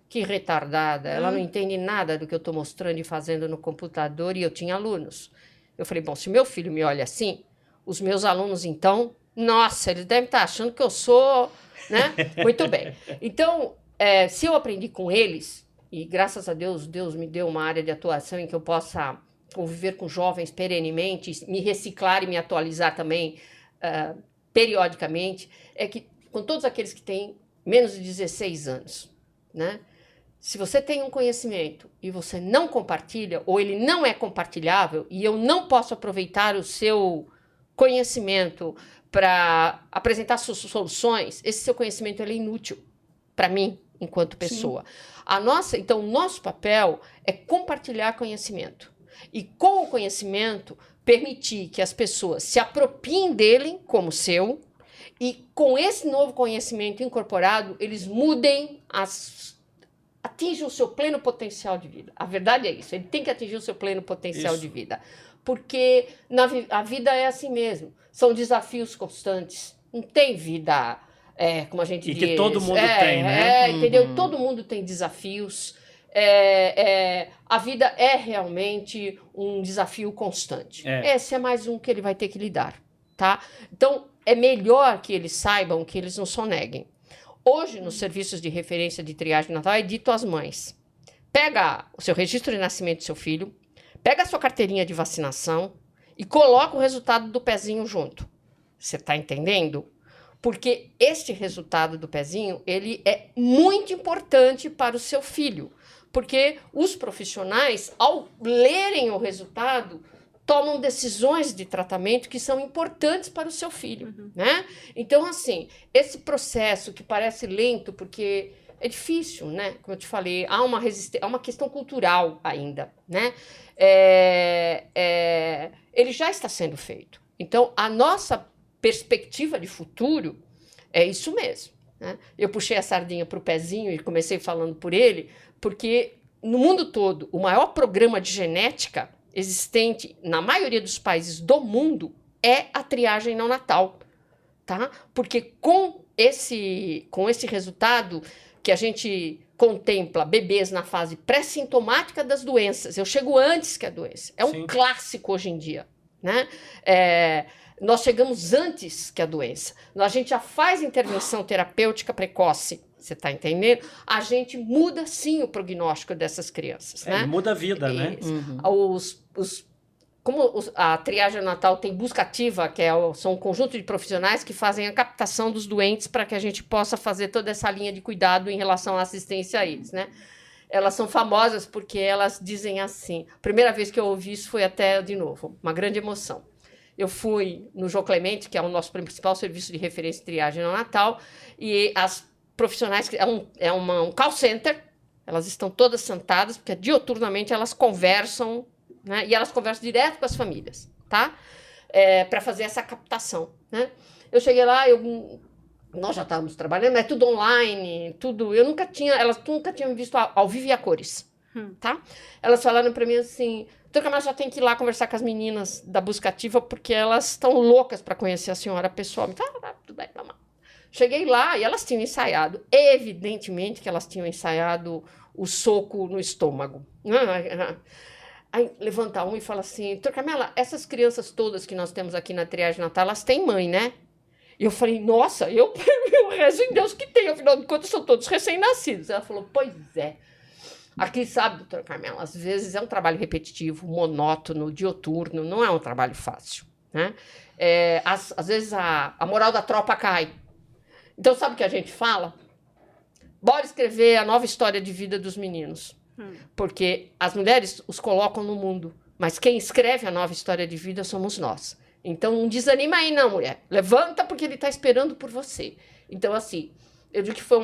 que retardada. Ela não entende nada do que eu estou mostrando e fazendo no computador, e eu tinha alunos. Eu falei, bom, se meu filho me olha assim, os meus alunos, então, nossa, eles devem estar achando que eu sou... Né? Muito bem. Então, se eu aprendi com eles, e graças a Deus, Deus me deu uma área de atuação em que eu possa conviver com jovens perenemente, me reciclar e me atualizar também periodicamente, é que com todos aqueles que têm menos de 16 anos, né? Se você tem um conhecimento e você não compartilha, ou ele não é compartilhável, e eu não posso aproveitar o seu conhecimento para apresentar suas soluções, esse seu conhecimento é inútil para mim, enquanto pessoa. Então, o nosso papel é compartilhar conhecimento. E com o conhecimento, permitir que as pessoas se apropriem dele como seu, e com esse novo conhecimento incorporado, eles atinjam o seu pleno potencial de vida. A verdade é isso, ele tem que atingir o seu pleno potencial de vida. Porque a vida é assim mesmo, são desafios constantes, não tem vida, como a gente diz... E que todo mundo tem, né? Entendeu? Todo mundo tem desafios, A vida é realmente um desafio constante. Esse é mais um que ele vai ter que lidar, tá? Então, é melhor que eles saibam, que eles não soneguem. Hoje, nos serviços de referência de triagem natal, é dito às mães: pega o seu registro de nascimento do seu filho, pega a sua carteirinha de vacinação e coloca o resultado do pezinho junto. Você está entendendo? Porque este resultado do pezinho, ele é muito importante para o seu filho. Porque os profissionais, ao lerem o resultado, tomam decisões de tratamento que são importantes para o seu filho, né? Então, assim, esse processo que parece lento, porque é difícil, né? Como eu te falei, há uma questão cultural ainda, né? Ele já está sendo feito. Então, a nossa perspectiva de futuro é isso mesmo, né? Eu puxei a sardinha para o pezinho e comecei falando por ele, porque no mundo todo, o maior programa de genética existente na maioria dos países do mundo é a triagem neonatal, tá? Porque com esse resultado que a gente contempla bebês na fase pré-sintomática das doenças, eu chego antes que a doença, é um clássico hoje em dia, né? Nós chegamos antes que a doença, a gente já faz intervenção terapêutica precoce. Você está entendendo? A gente muda, sim, o prognóstico dessas crianças, né? Muda a vida, né? Como a triagem natal tem busca ativa, são um conjunto de profissionais que fazem a captação dos doentes para que a gente possa fazer toda essa linha de cuidado em relação à assistência a eles, né? Elas são famosas porque elas dizem assim. A primeira vez que eu ouvi isso foi até, de novo, uma grande emoção. Eu fui no João Clemente, que é o nosso principal serviço de referência de triagem neonatal, e as profissionais, um call center, elas estão todas sentadas, porque dioturnamente elas conversam, né? E elas conversam direto com as famílias, tá? Para fazer essa captação, né? Eu cheguei lá, nós já estávamos trabalhando, mas tudo online, tudo. Elas nunca tinham visto ao vivo e a cores, tá? Elas falaram para mim assim: doutora Camila, já tem que ir lá conversar com as meninas da busca ativa, porque elas estão loucas para conhecer a senhora pessoalmente. Tudo bem, vamos lá. Cheguei lá e elas tinham ensaiado, evidentemente que elas tinham ensaiado o soco no estômago. Aí levanta um e fala assim: doutora Camila, essas crianças todas que nós temos aqui na triagem natal, elas têm mãe, né? E eu falei: nossa, eu rezo em Deus que tem, afinal de contas são todos recém-nascidos. Ela falou: pois é. Aqui, sabe, doutora Carmela, às vezes é um trabalho repetitivo, monótono, dioturno, não é um trabalho fácil, né? Às vezes a moral da tropa cai. Então, sabe o que a gente fala? Bora escrever a nova história de vida dos meninos. Porque as mulheres os colocam no mundo, mas quem escreve a nova história de vida somos nós. Então, não desanima aí não, mulher. Levanta porque ele está esperando por você. Então, assim, eu digo que foi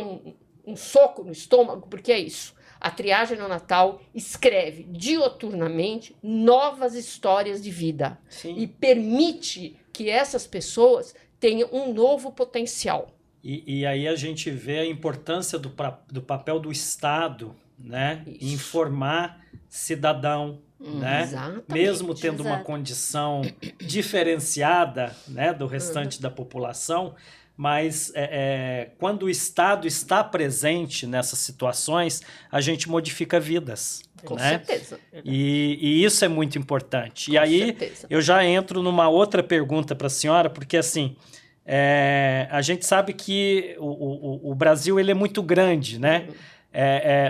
um soco no estômago, porque é isso. A triagem neonatal escreve dioturnamente novas histórias de vida. Sim. E permite que essas pessoas tenham um novo potencial. E aí a gente vê a importância do papel do Estado, né? Em informar cidadão, né? Exatamente. Mesmo tendo uma condição diferenciada, né, do restante da população, mas quando o Estado está presente nessas situações, a gente modifica vidas. Com né? certeza. E isso é muito importante. Com e aí certeza. eu já entro numa outra pergunta para a senhora, porque assim, a gente sabe que o Brasil ele é muito grande, né?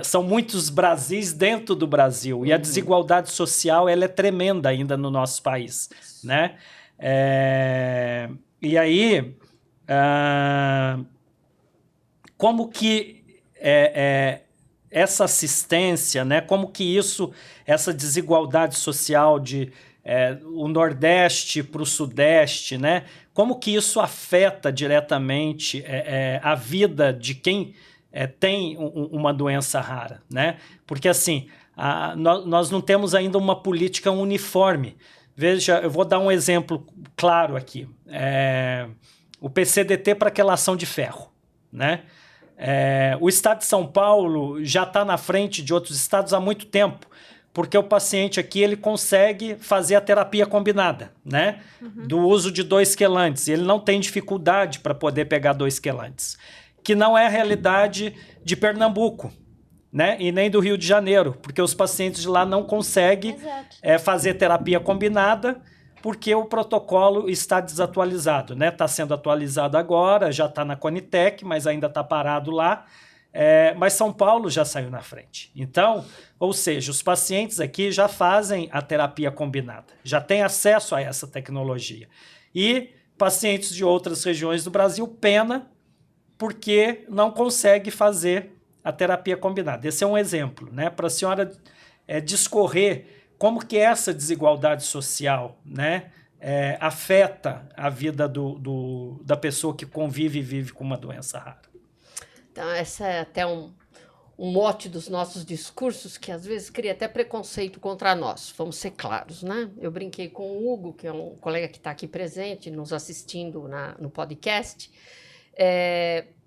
São muitos Brasis dentro do Brasil e a desigualdade social ela é tremenda ainda no nosso país, né? E aí, como que essa assistência, né? Como que essa desigualdade social de o Nordeste para o Sudeste, né? Como que isso afeta diretamente a vida de quem tem uma doença rara, né? Porque assim, nós não temos ainda uma política uniforme. Veja, eu vou dar um exemplo claro aqui. O PCDT para quelação de ferro, né? O estado de São Paulo já está na frente de outros estados há muito tempo, porque o paciente aqui ele consegue fazer a terapia combinada, né? Do uso de 2 quelantes. Ele não tem dificuldade para poder pegar 2 quelantes, que não é a realidade de Pernambuco, né? E nem do Rio de Janeiro, porque os pacientes de lá não conseguem Exato. fazer terapia combinada, porque o protocolo está desatualizado, né? Está sendo atualizado agora, já está na Conitec, mas ainda está parado lá. Mas São Paulo já saiu na frente. Então, ou seja, os pacientes aqui já fazem a terapia combinada, já têm acesso a essa tecnologia. E pacientes de outras regiões do Brasil, pena, porque não consegue fazer a terapia combinada. Esse é um exemplo, né? Para a senhora discorrer como que essa desigualdade social, né, afeta a vida da pessoa que convive e vive com uma doença rara. Então, essa é até um mote dos nossos discursos que às vezes cria até preconceito contra nós, vamos ser claros, né? Eu brinquei com o Hugo, que é um colega que está aqui presente, nos assistindo no podcast,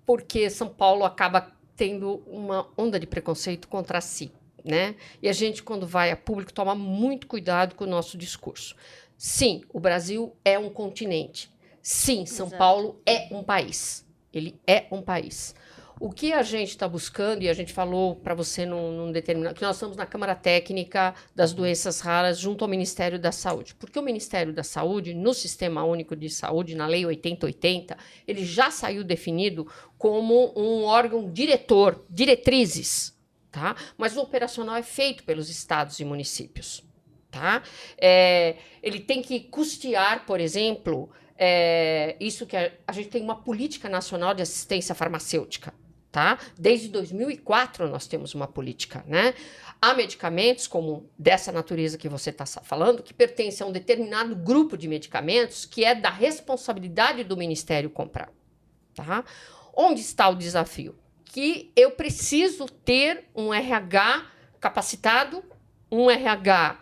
porque São Paulo acaba tendo uma onda de preconceito contra si, né? E a gente, quando vai a público, toma muito cuidado com o nosso discurso. Sim, o Brasil é um continente. Sim, São Exato. Paulo é um país. Ele é um país. O que a gente está buscando, e a gente falou para você num determinado... que nós estamos na Câmara Técnica das Doenças Raras junto ao Ministério da Saúde. Porque o Ministério da Saúde, no Sistema Único de Saúde, na Lei 8080, ele já saiu definido como um órgão diretor, diretrizes, tá? Mas o operacional é feito pelos estados e municípios, tá? Ele tem que custear, por exemplo, isso que a gente tem uma política nacional de assistência farmacêutica, tá? Desde 2004 nós temos uma política, né? Há medicamentos como dessa natureza que você está falando, que pertencem a um determinado grupo de medicamentos que é da responsabilidade do Ministério comprar, tá? Onde está o desafio? Que eu preciso ter um RH capacitado, um RH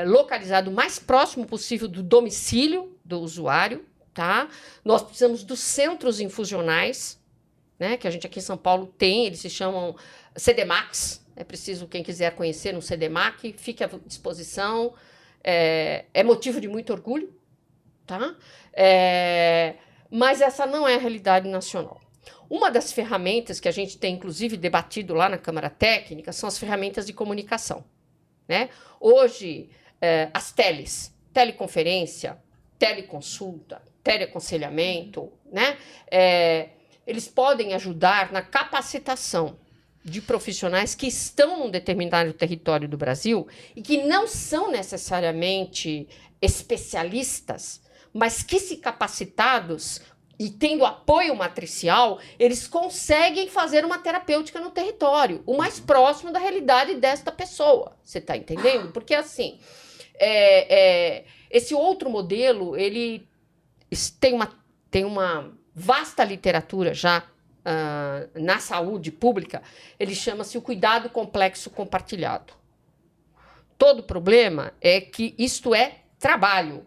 localizado o mais próximo possível do domicílio do usuário, tá? Nós precisamos dos centros infusionais, né, que a gente aqui em São Paulo tem, eles se chamam CDMACs, é preciso, quem quiser conhecer no CDMAC, fique à disposição, é motivo de muito orgulho, tá? Mas essa não é a realidade nacional. Uma das ferramentas que a gente tem, inclusive, debatido lá na Câmara Técnica são as ferramentas de comunicação, né? Hoje, as teleconferência, teleconsulta, teleaconselhamento, né? Eles podem ajudar na capacitação de profissionais que estão num determinado território do Brasil e que não são necessariamente especialistas, mas que, se capacitados e tendo apoio matricial, eles conseguem fazer uma terapêutica no território, o mais próximo da realidade desta pessoa. Você está entendendo? Porque, assim, esse outro modelo, ele tem uma vasta literatura já na saúde pública, ele chama-se o cuidado complexo compartilhado. Todo problema é que isto é trabalho,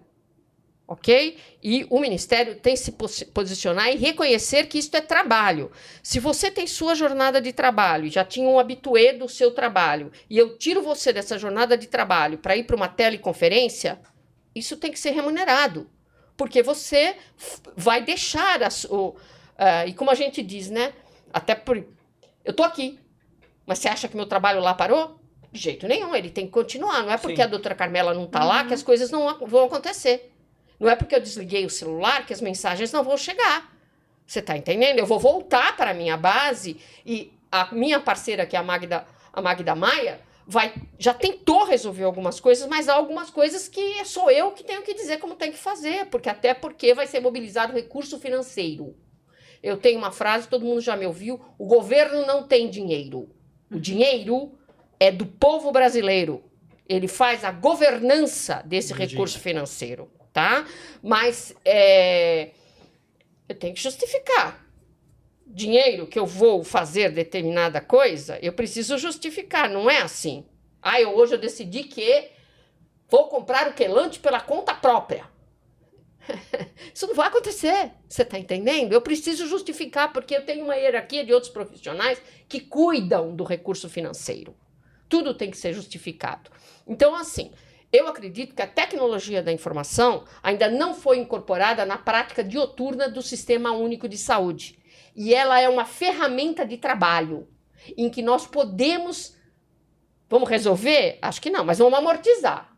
ok? E o Ministério tem que se posicionar e reconhecer que isto é trabalho. Se você tem sua jornada de trabalho e já tinha um habitué do seu trabalho, e eu tiro você dessa jornada de trabalho para ir para uma teleconferência, isso tem que ser remunerado, porque você vai deixar e como a gente diz, né? Eu tô aqui, mas você acha que meu trabalho lá parou? De jeito nenhum, ele tem que continuar. Não é porque a doutora Carmela não está lá que as coisas não vão acontecer. Não é porque eu desliguei o celular que as mensagens não vão chegar. Você está entendendo? Eu vou voltar para a minha base e a minha parceira, que é a Magda Maia, já tentou resolver algumas coisas, mas há algumas coisas que sou eu que tenho que dizer como tem que fazer, até porque vai ser mobilizado recurso financeiro. Eu tenho uma frase, todo mundo já me ouviu, o governo não tem dinheiro. O dinheiro é do povo brasileiro. Ele faz a governança desse recurso financeiro, tá? Mas eu tenho que justificar. Dinheiro que eu vou fazer determinada coisa, eu preciso justificar, não é assim. Hoje eu decidi que vou comprar o quelante pela conta própria. Isso não vai acontecer, você está entendendo? Eu preciso justificar, porque eu tenho uma hierarquia de outros profissionais que cuidam do recurso financeiro. Tudo tem que ser justificado. Então, assim, eu acredito que a tecnologia da informação ainda não foi incorporada na prática diuturna do Sistema Único de Saúde. E ela é uma ferramenta de trabalho. em que nós podemos... Vamos resolver? Acho que não, mas vamos amortizar.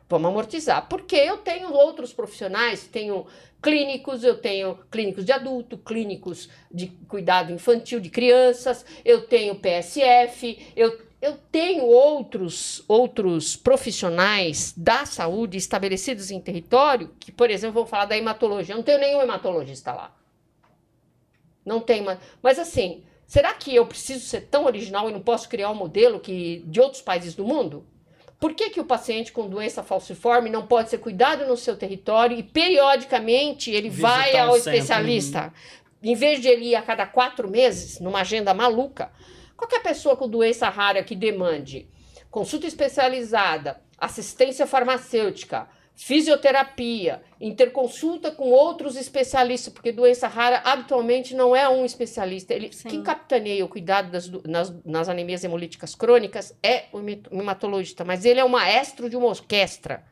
Vamos amortizar, porque eu tenho outros profissionais, tenho clínicos, eu tenho clínicos de adulto, clínicos de cuidado infantil de crianças, eu tenho PSF, eu tenho outros profissionais da saúde estabelecidos em território, que, por exemplo, vou falar da hematologia, eu não tenho nenhum hematologista lá. Não tem, mas assim, será que eu preciso ser tão original e não posso criar um modelo de outros países do mundo? Por que o paciente com doença falciforme não pode ser cuidado no seu território e, periodicamente, ele vai ao especialista? Em vez de ele ir a cada 4 meses, numa agenda maluca, qualquer pessoa com doença rara que demande consulta especializada, assistência farmacêutica, fisioterapia, interconsulta com outros especialistas, porque doença rara habitualmente não é um especialista. Quem capitaneia o cuidado nas anemias hemolíticas crônicas é o hematologista, mas ele é o maestro de uma orquestra.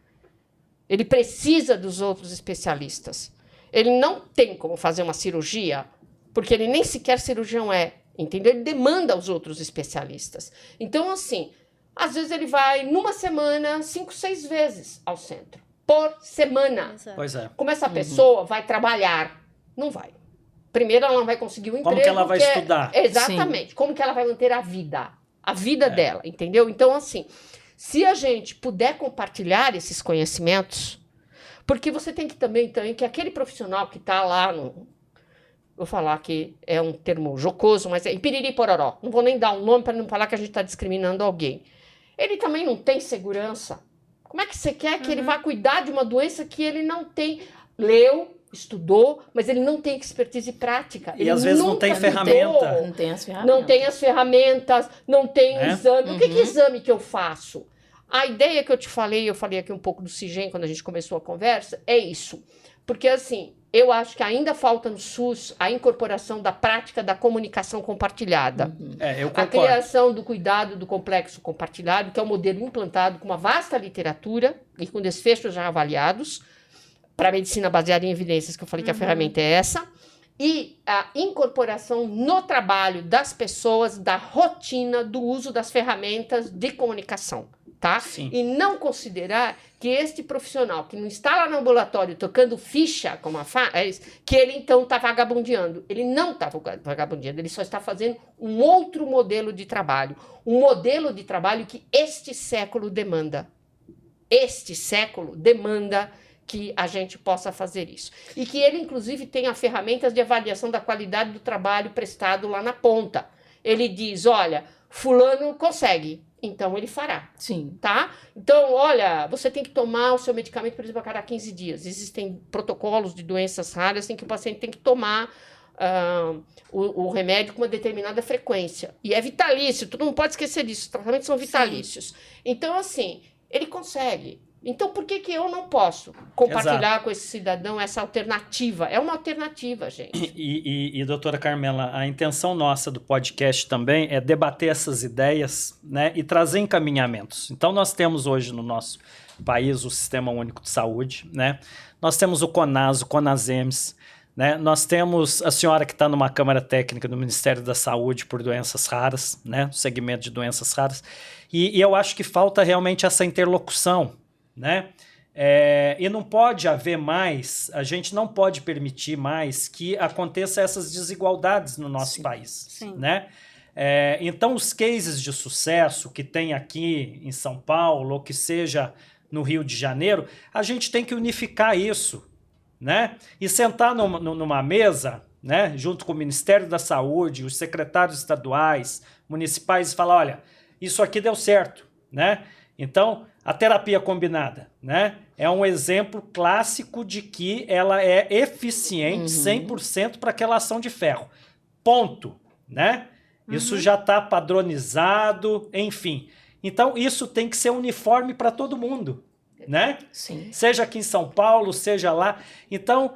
Ele precisa dos outros especialistas. Ele não tem como fazer uma cirurgia, porque ele nem sequer cirurgião é, entendeu? Ele demanda os outros especialistas. Então, assim, às vezes ele vai numa semana 5, 6 vezes ao centro. Por semana. Pois é. Como essa pessoa vai trabalhar? Não vai. Primeiro, ela não vai conseguir um emprego. Como que ela vai estudar? Exatamente. Sim. Como que ela vai manter a vida dela, entendeu? Então, assim, se a gente puder compartilhar esses conhecimentos, porque você tem que também que aquele profissional que está lá vou falar que é um termo jocoso, mas é piriri pororó. Não vou nem dar um nome para não falar que a gente está discriminando alguém. Ele também não tem segurança. Como é que você quer que ele vá cuidar de uma doença que ele não tem? Leu, estudou, mas ele não tem expertise prática. E às vezes não tem ferramenta. Não tem as ferramentas. Não tem as ferramentas, não tem o exame. O que é exame que eu faço? A ideia que eu falei aqui um pouco do CIGEM quando a gente começou a conversa, é isso. Porque, assim, eu acho que ainda falta no SUS a incorporação da prática da comunicação compartilhada. Eu concordo. A criação do cuidado do complexo compartilhado, que é um modelo implantado com uma vasta literatura e com desfechos já avaliados para a medicina baseada em evidências, que eu falei que a ferramenta é essa, e a incorporação no trabalho das pessoas da rotina do uso das ferramentas de comunicação. Tá? Sim. E não considerar que este profissional que não está lá no ambulatório tocando ficha, como que ele então está vagabundeando. Ele não está vagabundeando, ele só está fazendo um outro modelo de trabalho. Um modelo de trabalho que este século demanda. Este século demanda que a gente possa fazer isso. E que ele, inclusive, tenha ferramentas de avaliação da qualidade do trabalho prestado lá na ponta. Ele diz, olha, fulano consegue. Então, ele fará. Sim. Tá? Então, olha, você tem que tomar o seu medicamento, por exemplo, a cada 15 dias. Existem protocolos de doenças raras em que o paciente tem que tomar o remédio com uma determinada frequência. E é vitalício, tu não pode esquecer disso. Os tratamentos são vitalícios. Sim. Então, assim, ele consegue. Então, por que eu não posso compartilhar com esse cidadão essa alternativa? É uma alternativa, gente. E doutora Carmela, a intenção nossa do podcast também é debater essas ideias, né, e trazer encaminhamentos. Então, nós temos hoje no nosso país o Sistema Único de Saúde, né? Nós temos o CONAS, o CONASEMS, né? Nós temos a senhora que está numa Câmara Técnica do Ministério da Saúde por doenças raras, né? O segmento de doenças raras. E eu acho que falta realmente essa interlocução, né? E não pode haver mais, a gente não pode permitir mais que aconteça essas desigualdades no nosso país. Sim. Né? Então, os cases de sucesso que tem aqui em São Paulo, ou que seja no Rio de Janeiro, a gente tem que unificar isso, né? E sentar numa mesa, né, junto com o Ministério da Saúde, os secretários estaduais, municipais, e falar, olha, isso aqui deu certo, né? Então, a terapia combinada, né, é um exemplo clássico de que ela é eficiente 100% para aquela ação de ferro. Ponto, né? Isso já está padronizado, enfim. Então, isso tem que ser uniforme para todo mundo, né? Sim. Seja aqui em São Paulo, seja lá. Então,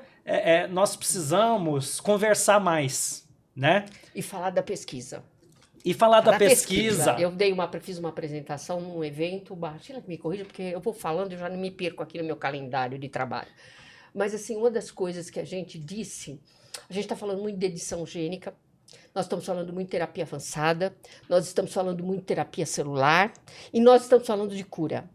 nós precisamos conversar mais, né? E falar da pesquisa. E falar da pesquisa. Eu fiz uma apresentação num evento, Sheila me corrija, porque eu vou falando e já não me perco aqui no meu calendário de trabalho. Mas, assim, uma das coisas que a gente disse, a gente está falando muito de edição gênica, nós estamos falando muito de terapia avançada, nós estamos falando muito de terapia celular e nós estamos falando de cura.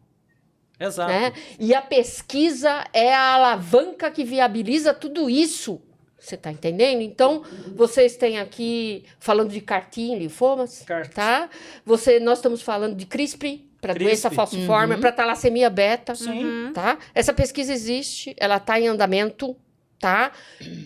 Exato. Né? E a pesquisa é a alavanca que viabiliza tudo isso. Você está entendendo? Então, vocês têm aqui, falando de CAR-T em linfomas, tá? Nós estamos falando de CRISPR, para doença falciforme, para talassemia beta, tá? Essa pesquisa existe, ela está em andamento, tá?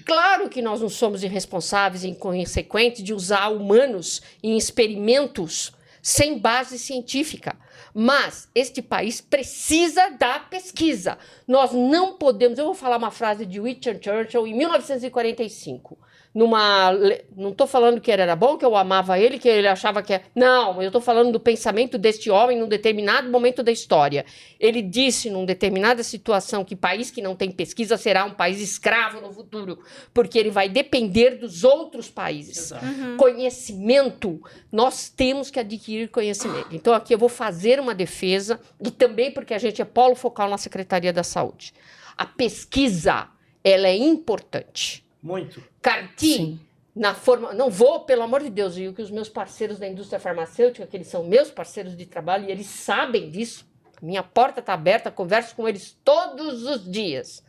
Claro que nós não somos irresponsáveis e inconsequentes de usar humanos em experimentos sem base científica. Mas este país precisa da pesquisa. Nós não podemos... Eu vou falar uma frase de Winston Churchill, em 1945. Não estou falando que ele era bom, que eu amava ele, que ele achava que... Não, eu estou falando do pensamento deste homem num determinado momento da história. Ele disse, numa determinada situação, que país que não tem pesquisa será um país escravo no futuro, porque ele vai depender dos outros países. Conhecimento, nós temos que adquirir conhecimento. Então, aqui eu vou fazer uma defesa, e também porque a gente é polo focal na Secretaria da Saúde. A pesquisa, ela é importante. Muito. CAR-T, na forma... Não vou, pelo amor de Deus, e o que os meus parceiros da indústria farmacêutica, que eles são meus parceiros de trabalho, e eles sabem disso. Minha porta está aberta, converso com eles todos os dias.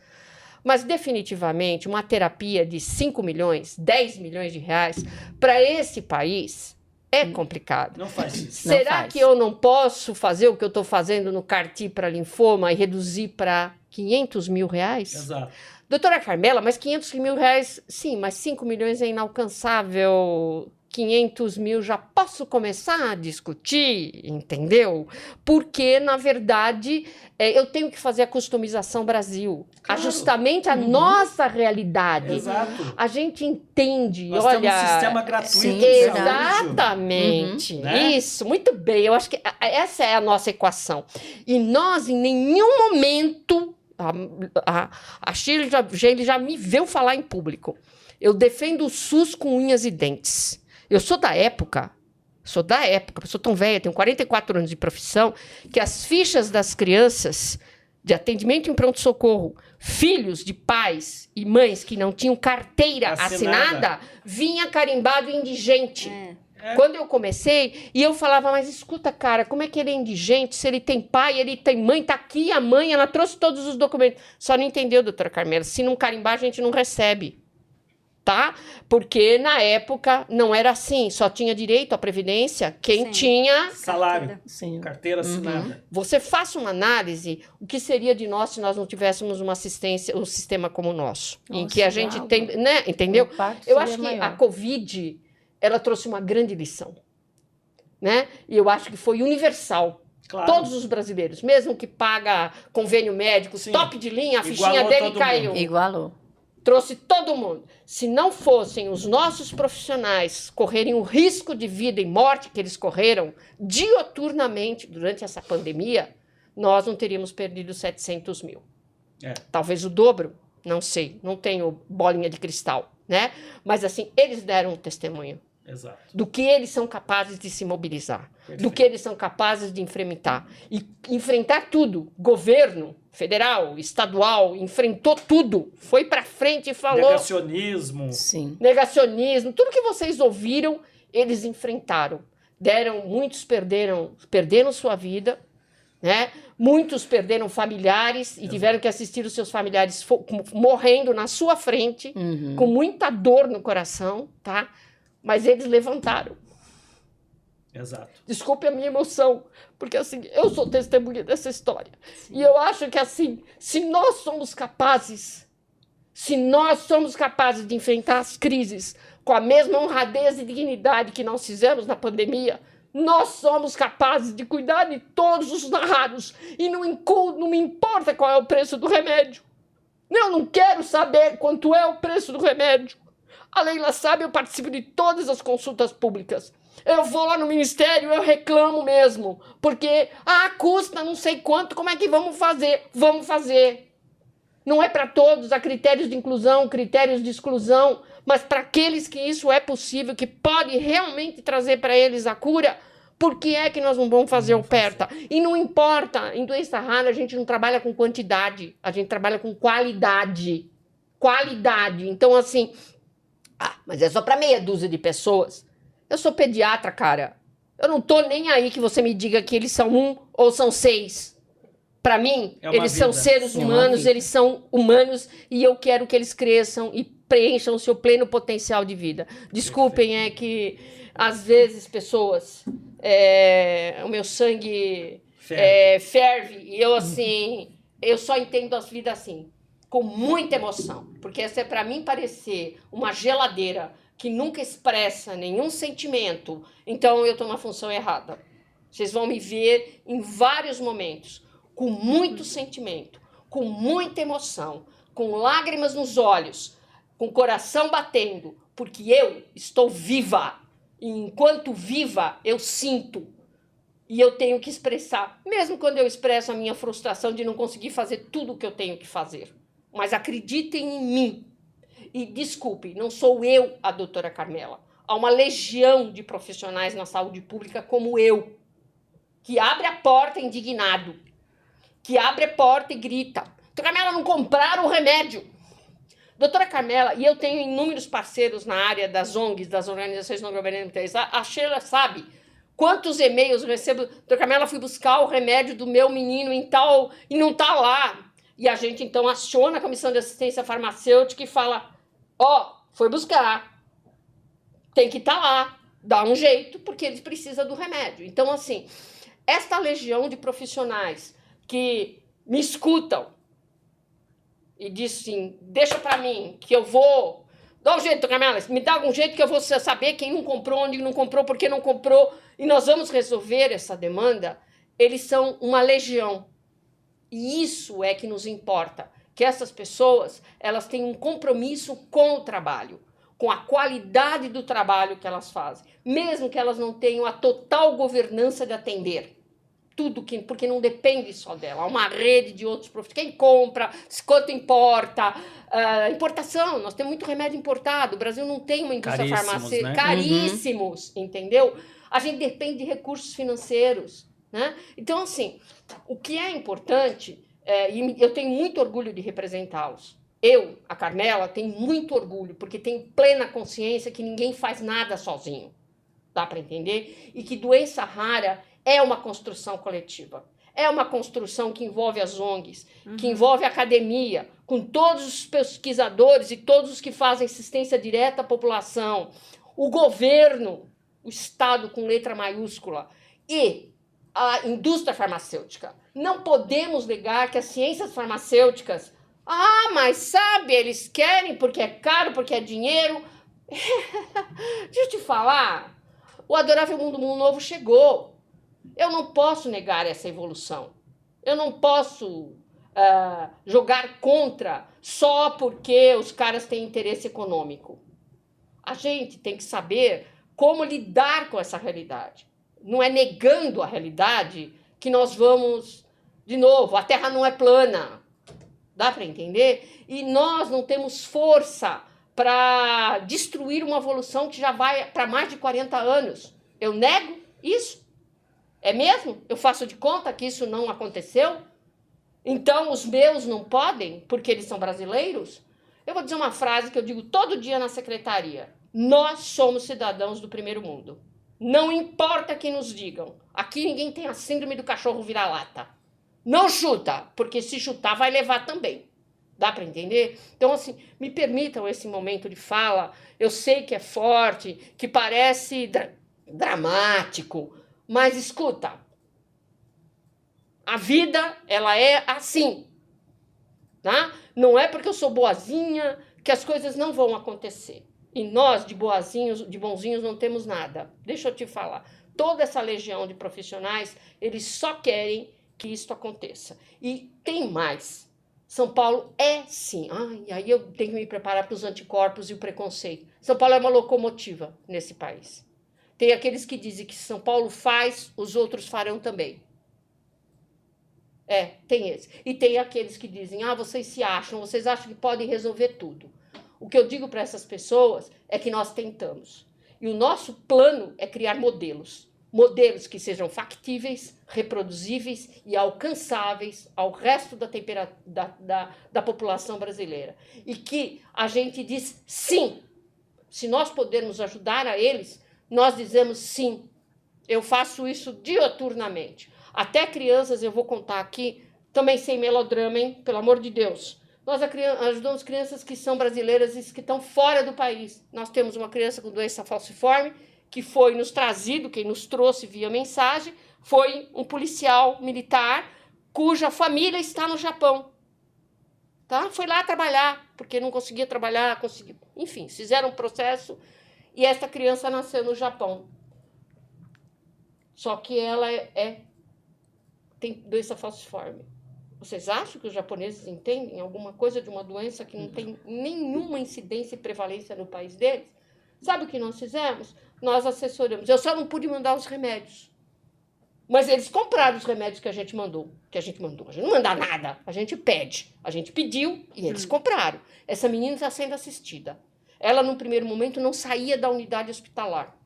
Mas, definitivamente, uma terapia de 5 milhões, 10 milhões de reais, para esse país, é complicado. Não faz isso. Será que eu não posso fazer o que eu estou fazendo no CAR-T para linfoma e reduzir para 500 mil reais? Exato. Doutora Carmela, mas 500 mil reais, sim, mas 5 milhões é inalcançável. 500 mil já posso começar a discutir, entendeu? Porque, na verdade, eu tenho que fazer a customização Brasil. Claro. Justamente a nossa realidade. Exato. A gente entende, Nós olha... temos um sistema gratuito Sim, de Exatamente. saúde, né? Isso, muito bem. Eu acho que essa é a nossa equação. E nós, em nenhum momento... A Shirley já me viu falar em público. Eu defendo o SUS com unhas e dentes. Eu sou da época, sou tão velha, tenho 44 anos de profissão, que as fichas das crianças de atendimento em pronto-socorro, filhos de pais e mães que não tinham carteira assinada, vinha carimbado indigente. Quando eu comecei, e eu falava, mas escuta, cara, como é que ele é indigente? Se ele tem pai, ele tem mãe, tá aqui a mãe, ela trouxe todos os documentos. Só não entendeu, doutora Carmela, se não carimbar, a gente não recebe, tá? Porque na época não era assim, só tinha direito à previdência quem tinha... Salário, Sim. carteira assinada. Você faça uma análise, o que seria de nós se nós não tivéssemos uma assistência, um sistema como o nosso, em Nossa, que a gente uau. tem, né, entendeu? O impacto Eu seria acho que a maior. Covid, ela trouxe uma grande lição, né? E eu acho que foi universal. Claro. Todos os brasileiros, mesmo que paga convênio médico, Sim. top de linha, a fichinha Igualou dele todo caiu. mundo. Igualou. Trouxe todo mundo. Se não fossem os nossos profissionais correrem o risco de vida e morte que eles correram dioturnamente durante essa pandemia, nós não teríamos perdido 700 mil. Talvez o dobro, não sei, não tenho bolinha de cristal, né? Mas assim, eles deram um testemunho. Exato. Do que eles são capazes de se mobilizar, do que eles são capazes de enfrentar. E enfrentar tudo. Governo federal, estadual, enfrentou tudo. Foi para frente e falou... Negacionismo. Sim. Negacionismo, tudo que vocês ouviram, eles enfrentaram. Muitos perderam sua vida, né? Muitos perderam familiares e tiveram que assistir os seus familiares morrendo na sua frente, com muita dor no coração, tá? Mas eles levantaram. Exato. Desculpe a minha emoção, porque assim, eu sou testemunha dessa história. Sim. E eu acho que assim, se nós somos capazes de enfrentar as crises com a mesma honradez e dignidade que nós fizemos na pandemia, nós somos capazes de cuidar de todos os narrados. E não me importa qual é o preço do remédio. Eu não quero saber quanto é o preço do remédio. A Leila sabe, eu participo de todas as consultas públicas. Eu vou lá no ministério, eu reclamo mesmo. Porque, custa não sei quanto, como é que vamos fazer? Vamos fazer. Não é para todos, há critérios de inclusão, critérios de exclusão. Mas para aqueles que isso é possível, que pode realmente trazer para eles a cura, por que é que nós não vamos fazer o PERTA? E não importa, em doença rara a gente não trabalha com quantidade, a gente trabalha com qualidade. Qualidade. Então, assim... Ah, mas é só para meia dúzia de pessoas. Eu sou pediatra, cara. Eu não tô nem aí que você me diga que eles são 1 ou são 6. Para mim, É uma eles são vida. seres É uma humanos, vida. eles são humanos e eu quero que eles cresçam e preencham o seu pleno potencial de vida. Desculpem, é que às vezes pessoas, o meu sangue ferve e eu assim, eu só entendo as vidas assim, com muita emoção, porque essa é para mim parecer uma geladeira que nunca expressa nenhum sentimento, então eu estou na função errada. Vocês vão me ver em vários momentos, com muito sentimento, com muita emoção, com lágrimas nos olhos, com o coração batendo, porque eu estou viva. E enquanto viva, eu sinto. E eu tenho que expressar, mesmo quando eu expresso a minha frustração de não conseguir fazer tudo o que eu tenho que fazer. Mas acreditem em mim. E desculpe, não sou eu a doutora Carmela. Há uma legião de profissionais na saúde pública como eu, que abre a porta indignado, que abre a porta e grita: doutora Carmela, não compraram o remédio. Doutora Carmela, e eu tenho inúmeros parceiros na área das ONGs, das organizações não governamentais. A Sheila sabe quantos e-mails eu recebo. Doutora Carmela, fui buscar o remédio do meu menino em tal e não está lá. E a gente então aciona a Comissão de Assistência Farmacêutica e fala: foi buscar, tem que estar lá, dá um jeito, porque eles precisam do remédio. Então, assim, esta legião de profissionais que me escutam e diz assim: deixa para mim, que eu vou dar um jeito, Carmela, me dá algum jeito que eu vou saber quem não comprou, onde não comprou, por que não comprou, e nós vamos resolver essa demanda. Eles são uma legião. E isso é que nos importa, que essas pessoas, elas têm um compromisso com o trabalho, com a qualidade do trabalho que elas fazem, mesmo que elas não tenham a total governança de atender. Porque não depende só dela, há uma rede de outros profissionais. Quem compra, quanto importa, importação, nós temos muito remédio importado, o Brasil não tem uma indústria farmacêutica, né? caríssimos, entendeu? A gente depende de recursos financeiros, né? Então, assim, o que é importante, e eu tenho muito orgulho de representá-los. Eu, a Carmela, tenho muito orgulho, porque tenho plena consciência que ninguém faz nada sozinho. Dá para entender? E que doença rara é uma construção coletiva. É uma construção que envolve as ONGs, que envolve a academia, com todos os pesquisadores e todos os que fazem assistência direta à população, o governo, o Estado com letra maiúscula e a indústria farmacêutica. Não podemos negar que as ciências farmacêuticas, mas sabe, eles querem porque é caro, porque é dinheiro. Deixa eu te falar, o Adorável Mundo Novo chegou. Eu não posso negar essa evolução. Eu não posso jogar contra só porque os caras têm interesse econômico. A gente tem que saber como lidar com essa realidade. Não é negando a realidade que nós vamos, de novo, a Terra não é plana. Dá para entender? E nós não temos força para destruir uma evolução que já vai para mais de 40 anos. Eu nego isso? É mesmo? Eu faço de conta que isso não aconteceu? Então os meus não podem, porque eles são brasileiros? Eu vou dizer uma frase que eu digo todo dia na secretaria. Nós somos cidadãos do primeiro mundo. Não importa que nos digam. Aqui ninguém tem a síndrome do cachorro vira-lata. Não chuta, porque se chutar vai levar também. Dá para entender? Então, assim, me permitam esse momento de fala. Eu sei que é forte, que parece dramático, mas escuta. A vida, ela é assim. Tá? Não é porque eu sou boazinha que as coisas não vão acontecer. E nós, de boazinhos, de bonzinhos, não temos nada. Deixa eu te falar. Toda essa legião de profissionais, eles só querem que isso aconteça. E tem mais. São Paulo é sim. E aí eu tenho que me preparar para os anticorpos e o preconceito. São Paulo é uma locomotiva nesse país. Tem aqueles que dizem que São Paulo faz, os outros farão também. Tem esse. E tem aqueles que dizem, vocês acham que podem resolver tudo. O que eu digo para essas pessoas é que nós tentamos. E o nosso plano é criar modelos. Modelos que sejam factíveis, reproduzíveis e alcançáveis ao resto da população brasileira. E que a gente diz sim. Se nós pudermos ajudar a eles, nós dizemos sim. Eu faço isso diuturnamente. Até crianças, eu vou contar aqui, também sem melodrama, hein? Pelo amor de Deus. Nós ajudamos crianças que são brasileiras e que estão fora do país. Nós temos uma criança com doença falciforme, que foi nos trazido, quem nos trouxe via mensagem, foi um policial militar, cuja família está no Japão. Tá? Foi lá trabalhar, porque não conseguia trabalhar, conseguiu. Enfim, fizeram um processo e esta criança nasceu no Japão. Só que ela tem doença falciforme. Vocês acham que os japoneses entendem alguma coisa de uma doença que não tem nenhuma incidência e prevalência no país deles? Sabe o que nós fizemos? Nós assessoramos. Eu só não pude mandar os remédios. Mas eles compraram os remédios que a gente mandou. A gente não manda nada, a gente pede. A gente pediu e eles compraram. Essa menina está sendo assistida. Ela, num primeiro momento, não saía da unidade hospitalar.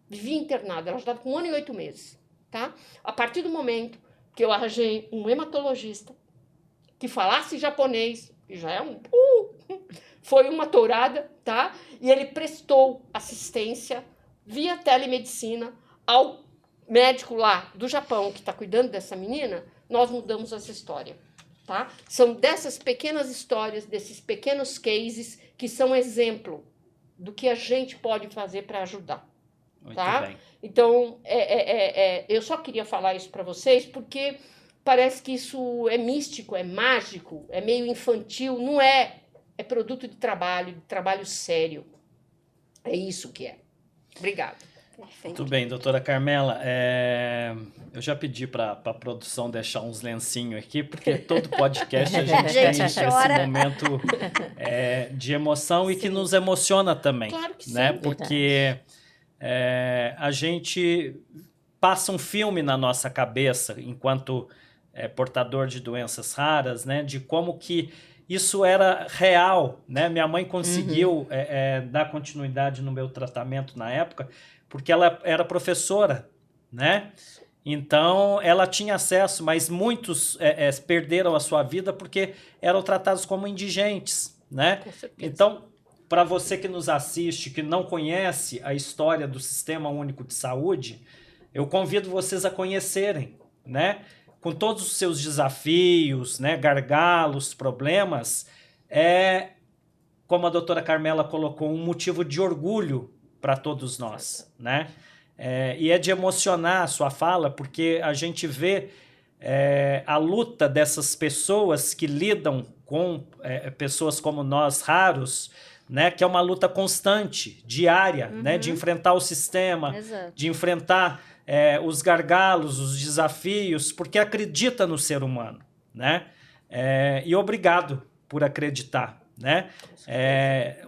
Vivia internada, ela já estava com 1 ano e 8 meses. Tá? A partir do momento que eu arranjei um hematologista que falasse japonês, que já é foi uma tourada, tá? E ele prestou assistência via telemedicina ao médico lá do Japão que está cuidando dessa menina. Nós mudamos essa história, tá? São dessas pequenas histórias, desses pequenos cases que são exemplo do que a gente pode fazer para ajudar. Muito tá? bem. Então, eu só queria falar isso para vocês porque parece que isso é místico, é mágico, é meio infantil. Não é. É produto de trabalho sério. É isso que é. Obrigada. Muito bem, doutora Carmela. Eu já pedi para a produção deixar uns lencinhos aqui, porque todo podcast a gente tem esse momento de emoção e que nos emociona também. Claro que sim. Né? Porque a gente passa um filme na nossa cabeça, enquanto portador de doenças raras, né? De como que isso era real, né? Minha mãe conseguiu dar continuidade no meu tratamento na época, porque ela era professora, né? Então, ela tinha acesso, mas muitos perderam a sua vida porque eram tratados como indigentes, né? Com certeza. Então, para você que nos assiste, que não conhece a história do Sistema Único de Saúde, eu convido vocês a conhecerem, né? Com todos os seus desafios, né? Gargalos, problemas, como a doutora Carmela colocou, um motivo de orgulho para todos nós, né? E é de emocionar a sua fala, porque a gente vê a luta dessas pessoas que lidam com pessoas como nós, raros, né? Que é uma luta constante, diária, né? De enfrentar o sistema, Exato. de enfrentar os gargalos, os desafios, porque acredita no ser humano, né? E obrigado por acreditar, né?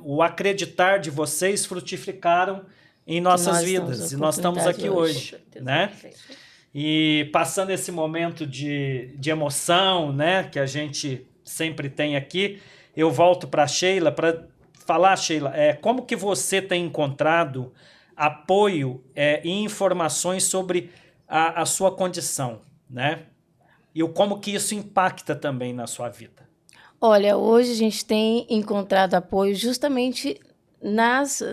O acreditar de vocês frutificaram em nossas vidas, e nós estamos aqui hoje, né? E passando esse momento de emoção, né, que a gente sempre tem aqui, eu volto para a Sheila para falar, Sheila, como que você tem encontrado apoio e informações sobre a sua condição, né? E como que isso impacta também na sua vida? Olha, hoje a gente tem encontrado apoio justamente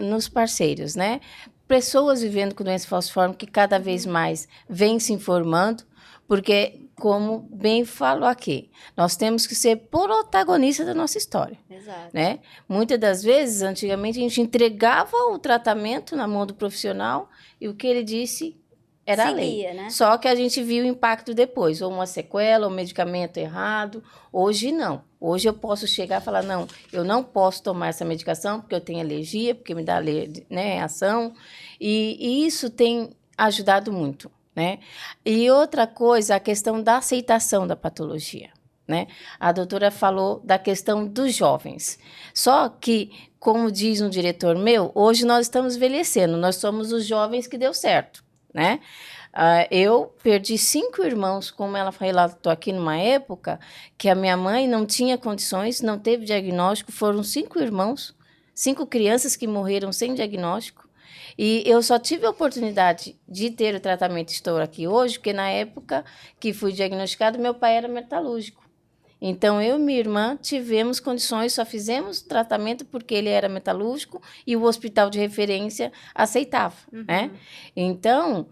nos parceiros, né? Pessoas vivendo com doença falciforme que cada vez mais vêm se informando, porque, como bem falo aqui, nós temos que ser protagonistas da nossa história. Exato. Né? Muitas das vezes, antigamente, a gente entregava o tratamento na mão do profissional e o que ele disse era a lei. Né? Só que a gente viu o impacto depois, ou uma sequela, ou um medicamento errado. Hoje, não. Hoje eu posso chegar e falar, não, eu não posso tomar essa medicação porque eu tenho alergia, porque me dá reação. E isso tem ajudado muito. Né? E outra coisa, a questão da aceitação da patologia. Né? A doutora falou da questão dos jovens. Só que, como diz um diretor meu, hoje nós estamos envelhecendo, nós somos os jovens que deu certo. Né? Eu perdi 5 irmãos, como ela relatou aqui, numa época que a minha mãe não tinha condições, não teve diagnóstico, foram 5 irmãos, 5 crianças que morreram sem diagnóstico, e eu só tive a oportunidade de ter o tratamento, estou aqui hoje, porque na época que fui diagnosticado, meu pai era metalúrgico. Então, eu e minha irmã tivemos condições, só fizemos tratamento porque ele era metalúrgico e o hospital de referência aceitava, né? Então,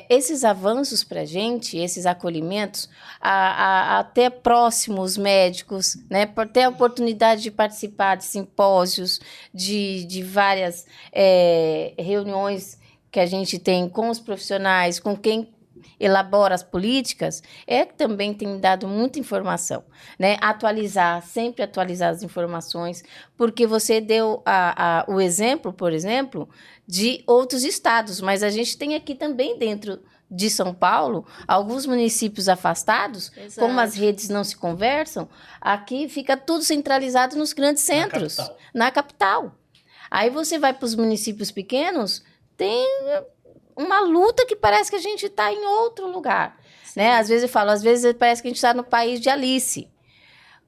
esses avanços para a gente, esses acolhimentos, até próximos médicos, né? Por ter a oportunidade de participar de simpósios, de várias reuniões que a gente tem com os profissionais, com quem elabora as políticas, que também tem dado muita informação, né? Sempre atualizar as informações, porque você deu o exemplo, por exemplo, de outros estados, mas a gente tem aqui também dentro de São Paulo, alguns municípios afastados, Exato. como as redes não se conversam, aqui fica tudo centralizado nos grandes centros, na capital. Aí você vai para os municípios pequenos, tem uma luta que parece que a gente está em outro lugar, né? Às vezes eu falo, às vezes parece que a gente está no país de Alice,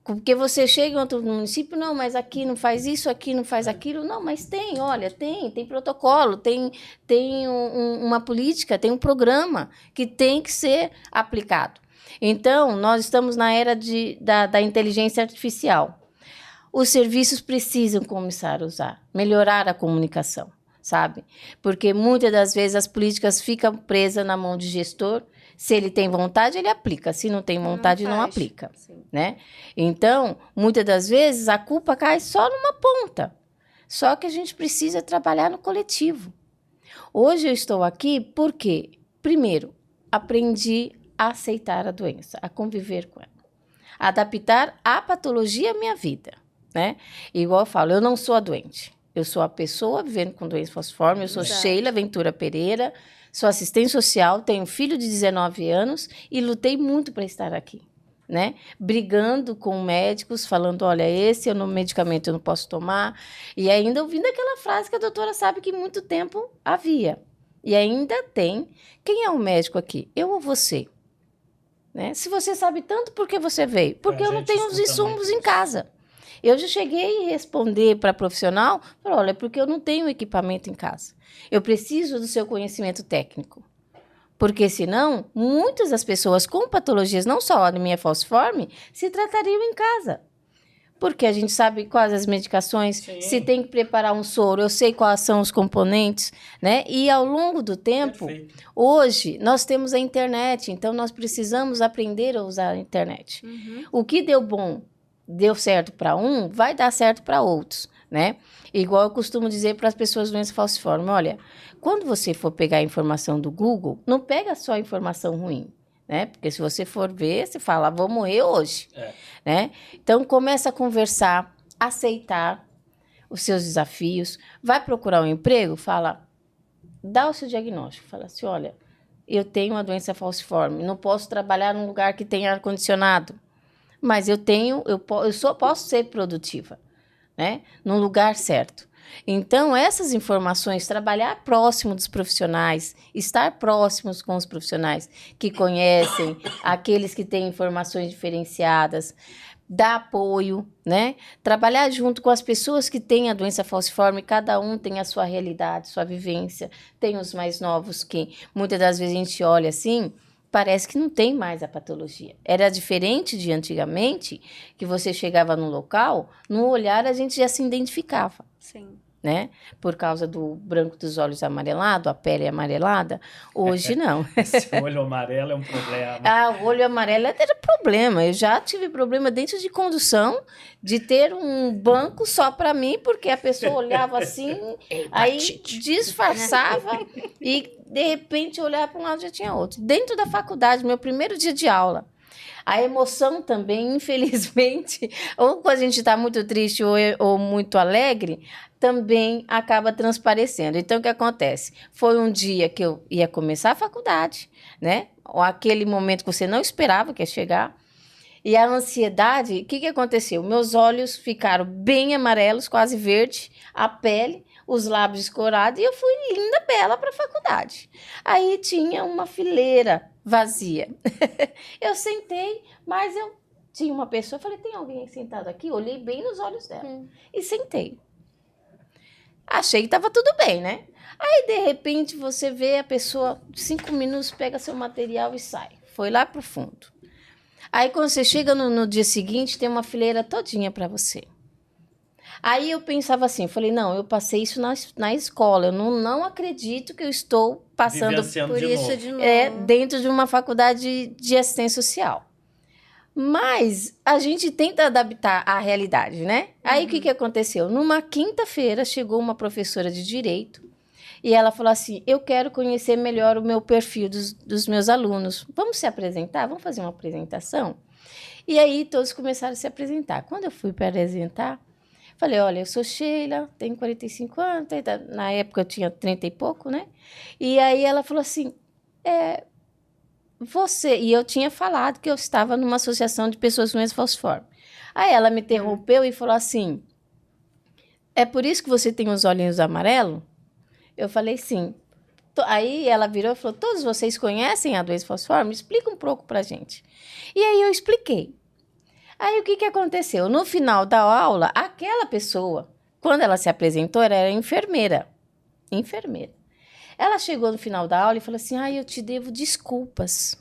porque você chega em outro município, não, mas aqui não faz isso, aqui não faz aquilo, não, mas tem, olha, tem protocolo, tem uma política, tem um programa que tem que ser aplicado. Então, nós estamos na era da inteligência artificial. Os serviços precisam começar a usar, melhorar a comunicação, sabe? Porque muitas das vezes as políticas ficam presas na mão de gestor. Se ele tem vontade, ele aplica. Se não tem vontade, não aplica. Né? Então, muitas das vezes, a culpa cai só numa ponta. Só que a gente precisa trabalhar no coletivo. Hoje eu estou aqui porque, primeiro, aprendi a aceitar a doença, a conviver com ela. Adaptar a patologia à minha vida. Né? Igual eu falo, eu não sou a doente. Eu sou a pessoa vivendo com doença falciforme, eu sou Sheila Ventura Pereira, sou assistente social, tenho um filho de 19 anos e lutei muito para estar aqui, né? Brigando com médicos, falando, olha, esse medicamento eu não posso tomar, e ainda ouvindo aquela frase que a doutora sabe que muito tempo havia. E ainda tem, quem é o médico aqui? Eu ou você? Né? Se você sabe tanto, por que você veio? Porque eu não tenho os insumos em casa. Eu já cheguei a responder para profissional, olha, porque eu não tenho equipamento em casa. Eu preciso do seu conhecimento técnico. Porque senão, muitas das pessoas com patologias, não só a anemia falciforme, se tratariam em casa. Porque a gente sabe quais as medicações, se tem que preparar um soro, eu sei quais são os componentes, né? E ao longo do tempo, hoje, nós temos a internet, então nós precisamos aprender a usar a internet. O que deu certo para um, vai dar certo para outros, né? Igual eu costumo dizer para as pessoas doenças falciformes, olha, quando você for pegar a informação do Google, não pega só a informação ruim, né? Porque se você for ver, você fala, vou morrer hoje, né? Então, começa a conversar, aceitar os seus desafios, vai procurar um emprego, fala, dá o seu diagnóstico, fala assim, olha, eu tenho uma doença falciforme, não posso trabalhar num lugar que tenha ar-condicionado, mas eu só posso ser produtiva, né? Num lugar certo. Então, essas informações, trabalhar próximo dos profissionais, estar próximos com os profissionais que conhecem, aqueles que têm informações diferenciadas, dar apoio, né? Trabalhar junto com as pessoas que têm a doença falciforme, cada um tem a sua realidade, sua vivência, tem os mais novos que muitas das vezes a gente olha assim, parece que não tem mais a patologia. Era diferente de antigamente, que você chegava no local, no olhar a gente já se identificava. Sim. Né? Por causa do branco dos olhos amarelado, a pele amarelada. Hoje não. Esse olho amarelo é um problema. O olho amarelo era problema. Eu já tive problema dentro de condução, de ter um banco só para mim, porque a pessoa olhava assim, aí disfarçava e, de repente, olhava para um lado e já tinha outro. Dentro da faculdade, meu primeiro dia de aula, a emoção também, infelizmente, ou quando a gente está muito triste ou muito alegre, também acaba transparecendo. Então, o que acontece? Foi um dia que eu ia começar a faculdade, né? Ou aquele momento que você não esperava que ia chegar. E a ansiedade, o que aconteceu? Meus olhos ficaram bem amarelos, quase verde, a pele, os lábios escorados, e eu fui linda, bela para a faculdade. Aí tinha uma fileira vazia. Eu sentei, mas eu tinha uma pessoa, falei, tem alguém sentado aqui? Olhei bem nos olhos dela e sentei. Achei que estava tudo bem, né? Aí, de repente, você vê a pessoa, 5 minutos, pega seu material e sai. Foi lá pro fundo. Aí, quando você chega no dia seguinte, tem uma fileira todinha para você. Aí eu pensava assim, falei, não, eu passei isso na escola, eu não acredito que eu estou passando Vivenciando Por de isso novo. de novo. dentro de uma faculdade de assistência social. Mas a gente tenta adaptar à realidade, né? Aí o que aconteceu? Numa quinta-feira chegou uma professora de direito e ela falou assim, eu quero conhecer melhor o meu perfil dos meus alunos. Vamos se apresentar? Vamos fazer uma apresentação? E aí todos começaram a se apresentar. Quando eu fui para apresentar, falei, olha, eu sou Sheila, tenho 45 anos, na época eu tinha 30 e pouco, né? E aí ela falou assim, você... E eu tinha falado que eu estava numa associação de pessoas com doença falciforme. Aí ela me interrompeu e falou assim, é por isso que você tem os olhinhos amarelos? Eu falei, sim. Aí ela virou e falou, todos vocês conhecem a doença falciforme? Explica um pouco pra gente. E aí eu expliquei. Aí o que aconteceu? No final da aula, aquela pessoa, quando ela se apresentou, ela era enfermeira. Enfermeira. Ela chegou no final da aula e falou assim, eu te devo desculpas.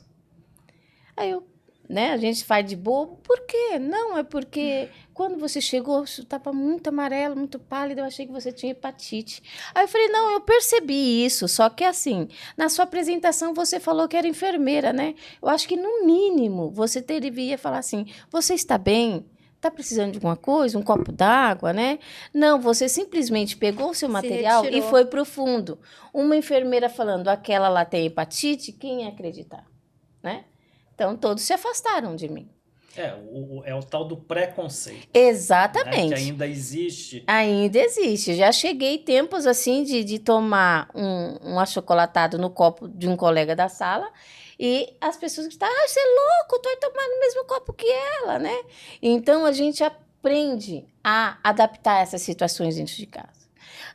Aí eu, né, a gente faz de bobo. Por quê? Não, é porque quando você chegou, você estava muito amarelo, muito pálido, eu achei que você tinha hepatite. Aí eu falei, não, eu percebi isso, só que assim, na sua apresentação você falou que era enfermeira, né? Eu acho que no mínimo você deveria falar assim, você está bem? Está precisando de alguma coisa? Um copo d'água, né? Não, você simplesmente pegou o seu material e retirou. foi para o fundo. Uma enfermeira falando, aquela lá tem hepatite, quem ia acreditar, né? Então, todos se afastaram de mim. É o tal do preconceito. Exatamente. Né, que ainda existe. Ainda existe. Já cheguei tempos assim de tomar um achocolatado no copo de um colega da sala e as pessoas que estavam, você é louco, tô tomando no mesmo copo que ela, né? Então, a gente aprende a adaptar essas situações dentro de casa.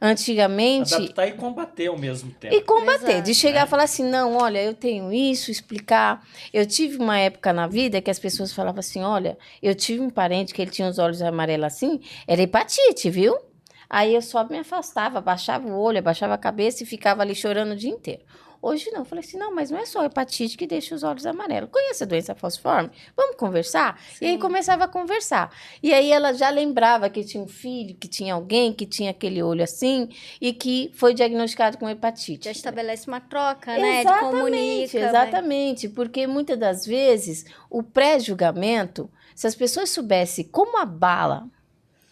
Antigamente... Adaptar e combater ao mesmo tempo. E combater, Exato. de chegar e falar assim, não, olha, eu tenho isso, explicar. Eu tive uma época na vida que as pessoas falavam assim, olha, eu tive um parente que ele tinha os olhos amarelos assim, era hepatite, viu? Aí eu só me afastava, abaixava o olho, abaixava a cabeça e ficava ali chorando o dia inteiro. Hoje não, eu falei assim, não, mas não é só hepatite que deixa os olhos amarelos. Conhece a doença falciforme? Vamos conversar? Sim. E aí começava a conversar. E aí ela já lembrava que tinha um filho, que tinha alguém que tinha aquele olho assim e que foi diagnosticado com hepatite. Já estabelece uma troca, né? Exatamente, De comunica. exatamente. Porque muitas das vezes o pré-julgamento, se as pessoas soubessem como abala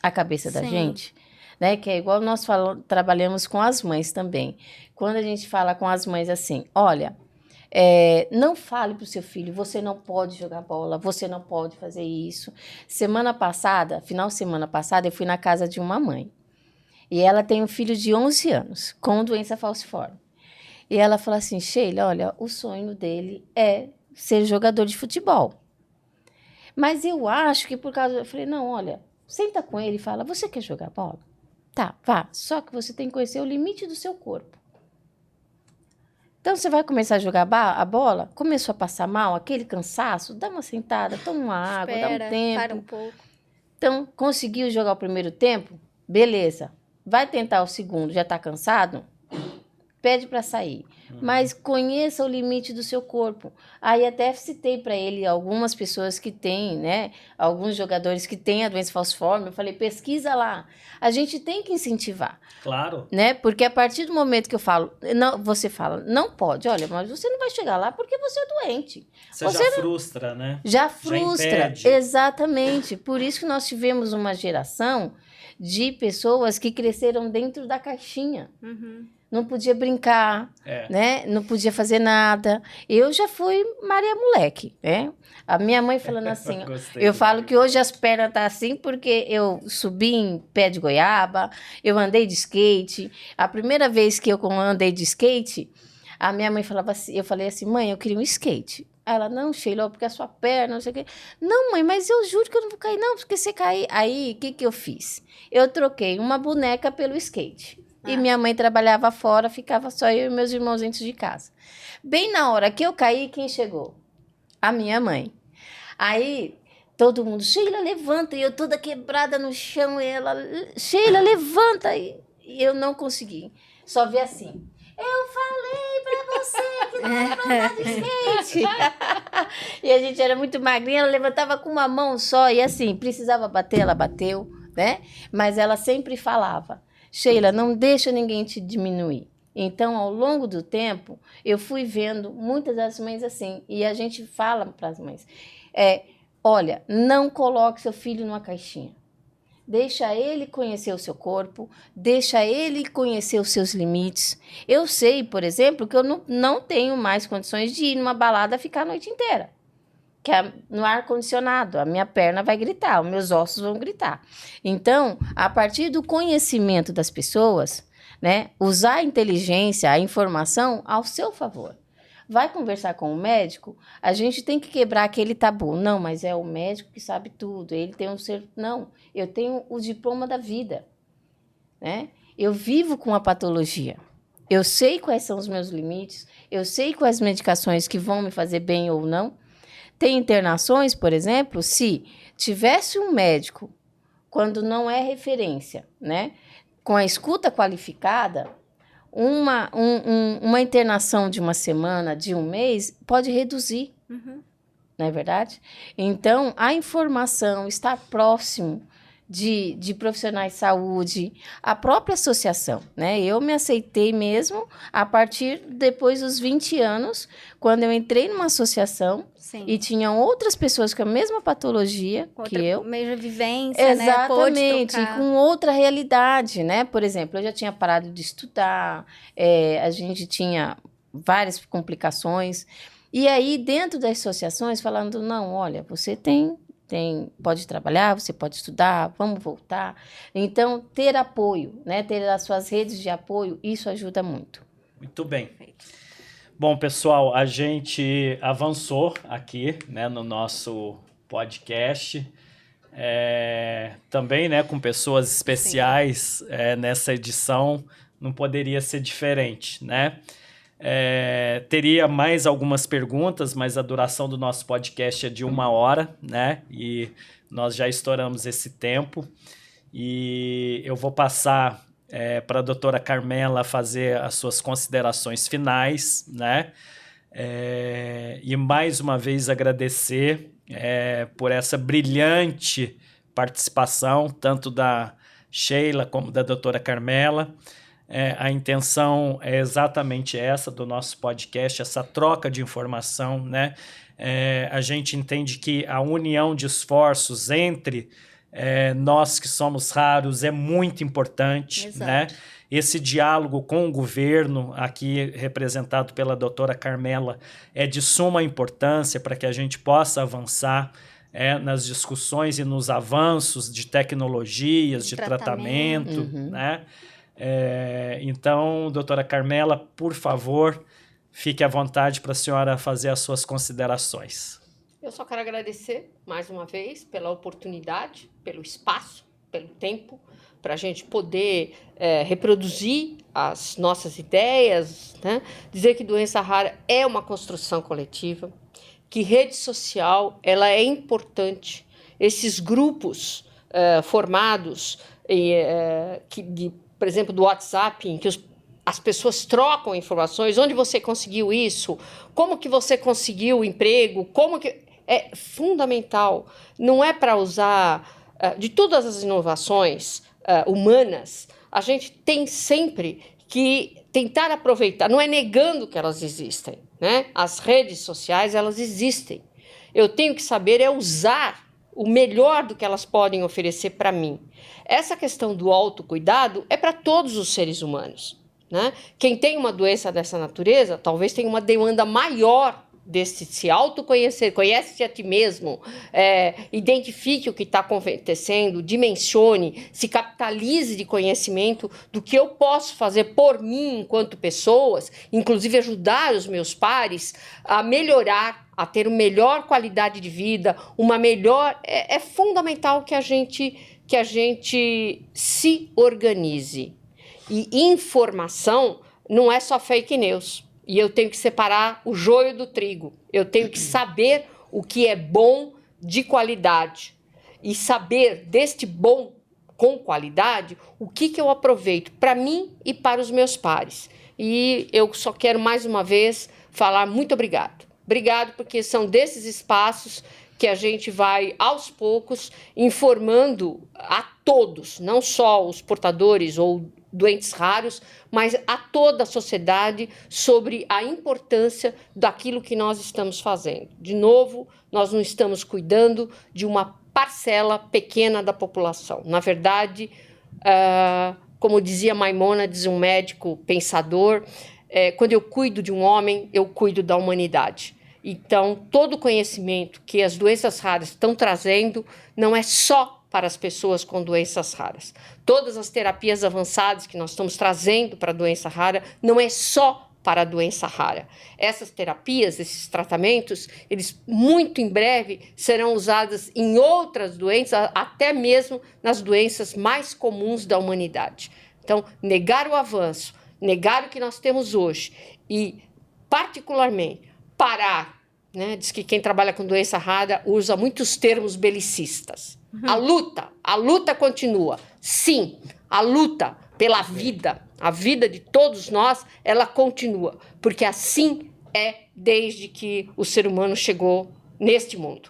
a cabeça da Sim. gente, né? Que é igual nós trabalhamos com as mães também. Quando a gente fala com as mães assim, olha, não fale para o seu filho, você não pode jogar bola, você não pode fazer isso. Final de semana passada, eu fui na casa de uma mãe. E ela tem um filho de 11 anos, com doença falciforme. E ela falou assim, Sheila, olha, o sonho dele é ser jogador de futebol. Mas eu acho que por causa... Eu falei, não, olha, senta com ele e fala, você quer jogar bola? Tá, vá, só que você tem que conhecer o limite do seu corpo. Então, você vai começar a jogar a bola, começou a passar mal, aquele cansaço, dá uma sentada, toma uma água, dá um tempo. Para um pouco. Então, conseguiu jogar o primeiro tempo? Beleza. Vai tentar o segundo, já está cansado? Pede para sair. Mas conheça o limite do seu corpo. Aí até citei para ele algumas pessoas que têm, né? Alguns jogadores que têm a doença falciforme. Eu falei, pesquisa lá. A gente tem que incentivar. Claro. Né? Porque a partir do momento que eu falo, não, você fala, não pode, olha, mas você não vai chegar lá porque você é doente. Você já frustra, né? Já frustra, impede. exatamente. Por isso que nós tivemos uma geração de pessoas que cresceram dentro da caixinha. Uhum. Não podia brincar, né? Não podia fazer nada. Eu já fui Maria Moleque, né? A minha mãe falando assim, eu falo que hoje as pernas tá assim porque eu subi em pé de goiaba, eu andei de skate. A primeira vez que eu andei de skate, a minha mãe falava assim, eu falei assim, mãe, eu queria um skate. Ela, não, Sheila, porque a sua perna, não sei o quê. Não, mãe, mas eu juro que eu não vou cair, não, porque você cair. Aí, o que eu fiz? Eu troquei uma boneca pelo skate. E minha mãe trabalhava fora, ficava só eu e meus irmãos dentro de casa. Bem na hora que eu caí, quem chegou? A minha mãe. Aí, todo mundo, Sheila, levanta. E eu toda quebrada no chão, e ela, Sheila, levanta. E eu não consegui. Só vi assim. Eu falei pra Gente. E a gente era muito magrinha, ela levantava com uma mão só, e assim, precisava bater, ela bateu, né? Mas ela sempre falava, Sheila, não deixa ninguém te diminuir. Então, ao longo do tempo, eu fui vendo muitas das mães assim, e a gente fala para as mães, olha, não coloque seu filho numa caixinha. Deixa ele conhecer o seu corpo, deixa ele conhecer os seus limites. Eu sei, por exemplo, que eu não tenho mais condições de ir numa balada ficar a noite inteira. Que é no ar-condicionado, a minha perna vai gritar, os meus ossos vão gritar. Então, a partir do conhecimento das pessoas, né, usar a inteligência, a informação ao seu favor. Vai conversar com o médico, a gente tem que quebrar aquele tabu. Não, mas é o médico que sabe tudo, ele tem um ser... Não, eu tenho o diploma da vida, né? Eu vivo com a patologia. Eu sei quais são os meus limites, eu sei quais medicações que vão me fazer bem ou não. Tem internações, por exemplo, se tivesse um médico, quando não é referência, né? Com a escuta qualificada, uma internação de uma semana, de um mês, pode reduzir, não é verdade? Então, a informação, estar próximo de profissionais de saúde, a própria associação, né? Eu me aceitei mesmo a partir depois dos 20 anos, quando eu entrei numa associação. Sim. E tinham outras pessoas com a mesma patologia que eu. Mesma vivência, Exatamente, né? e com outra realidade, né? Por exemplo, eu já tinha parado de estudar, a gente tinha várias complicações. E aí, dentro das associações, falando, não, olha, você pode trabalhar, você pode estudar, vamos voltar. Então, ter apoio, né? Ter as suas redes de apoio, isso ajuda muito. Muito bem. Bom, pessoal, a gente avançou aqui, né, no nosso podcast, também, né, com pessoas especiais nessa edição, não poderia ser diferente, né? Teria mais algumas perguntas, mas a duração do nosso podcast é de 1 hora, né? E nós já estouramos esse tempo. E eu vou passar para a doutora Carmela fazer as suas considerações finais, né? E mais uma vez agradecer por essa brilhante participação, tanto da Sheila como da doutora Carmela. A intenção é exatamente essa do nosso podcast, essa troca de informação, né? A gente entende que a união de esforços entre nós que somos raros é muito importante, né? Esse diálogo com o governo, aqui representado pela doutora Carmela, é de suma importância para que a gente possa avançar nas discussões e nos avanços de tecnologias, de tratamento, né? Então, doutora Carmela, por favor, fique à vontade para a senhora fazer as suas considerações. Eu só quero agradecer, mais uma vez, pela oportunidade, pelo espaço, pelo tempo, para a gente poder reproduzir as nossas ideias, né? Dizer que doença rara é uma construção coletiva, que rede social ela é importante. Esses grupos formados, por exemplo, do WhatsApp, em que as pessoas trocam informações, onde você conseguiu isso, como que você conseguiu o emprego, como que... É fundamental, não é para usar de todas as inovações humanas, a gente tem sempre que tentar aproveitar, não é negando que elas existem, né? As redes sociais, elas existem. Eu tenho que saber usar o melhor do que elas podem oferecer para mim. Essa questão do autocuidado é para todos os seres humanos, né? Quem tem uma doença dessa natureza, talvez tenha uma demanda maior desse se autoconhecer, conhece-se a ti mesmo, identifique o que está acontecendo, dimensione, se capitalize de conhecimento do que eu posso fazer por mim enquanto pessoas, inclusive ajudar os meus pares a melhorar, a ter uma melhor qualidade de vida, uma melhor... É fundamental que a gente se organize. E informação não é só fake news. E eu tenho que separar o joio do trigo. Eu tenho que saber o que é bom de qualidade. E saber deste bom com qualidade, o que eu aproveito para mim e para os meus pares. E eu só quero mais uma vez falar muito obrigado. Obrigado, porque são desses espaços que a gente vai, aos poucos, informando a todos, não só os portadores ou doentes raros, mas a toda a sociedade sobre a importância daquilo que nós estamos fazendo. De novo, nós não estamos cuidando de uma parcela pequena da população. Na verdade, como dizia Maimônides, um médico pensador, quando eu cuido de um homem, eu cuido da humanidade. Então, todo o conhecimento que as doenças raras estão trazendo não é só para as pessoas com doenças raras. Todas as terapias avançadas que nós estamos trazendo para a doença rara não é só para a doença rara. Essas terapias, esses tratamentos, eles muito em breve serão usados em outras doenças, até mesmo nas doenças mais comuns da humanidade. Então, negar o avanço, negar o que nós temos hoje e, particularmente, parar, né? Diz que quem trabalha com doença rara usa muitos termos belicistas. A luta continua. Sim, a luta pela vida, a vida de todos nós, ela continua, porque assim é desde que o ser humano chegou neste mundo.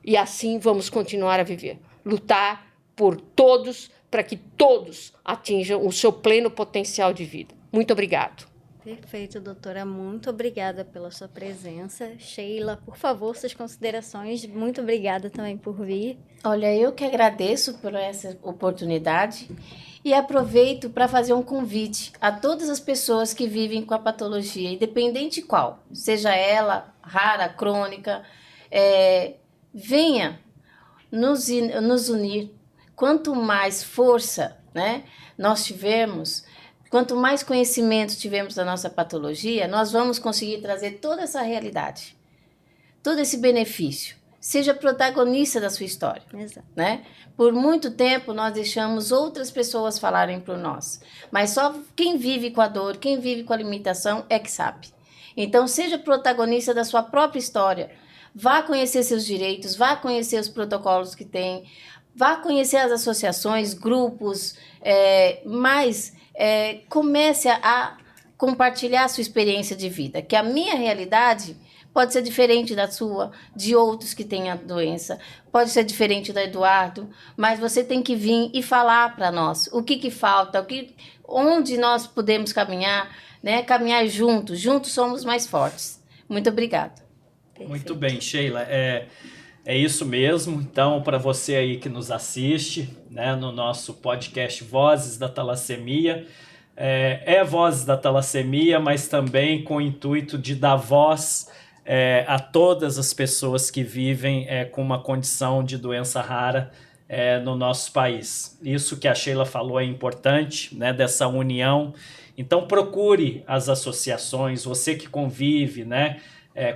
E assim vamos continuar a viver. Lutar por todos, para que todos atinjam o seu pleno potencial de vida. Muito obrigado. Perfeito, doutora. Muito obrigada pela sua presença. Sheila, por favor, suas considerações. Muito obrigada também por vir. Olha, eu que agradeço por essa oportunidade e aproveito para fazer um convite a todas as pessoas que vivem com a patologia, independente qual, seja ela rara, crônica, venha nos unir. Quanto mais força, né, nós tivermos, quanto mais conhecimento tivermos da nossa patologia, nós vamos conseguir trazer toda essa realidade, todo esse benefício. Seja protagonista da sua história. Exato. Né? Por muito tempo, nós deixamos outras pessoas falarem por nós. Mas só quem vive com a dor, quem vive com a limitação é que sabe. Então, seja protagonista da sua própria história. Vá conhecer seus direitos, vá conhecer os protocolos que tem, vá conhecer as associações, grupos, mas comece a compartilhar a sua experiência de vida, que a minha realidade pode ser diferente da sua, de outros que têm a doença, pode ser diferente da Eduardo, mas você tem que vir e falar para nós o que falta, onde nós podemos caminhar, né? Caminhar juntos somos mais fortes. Muito obrigada. Muito bem, Sheila, é isso mesmo. Então, para você aí que nos assiste, né, no nosso podcast Vozes da Talassemia, Vozes da Talassemia, mas também com o intuito de dar voz a todas as pessoas que vivem com uma condição de doença rara no nosso país. Isso que a Sheila falou é importante, né, dessa união. Então procure as associações, você que convive, né,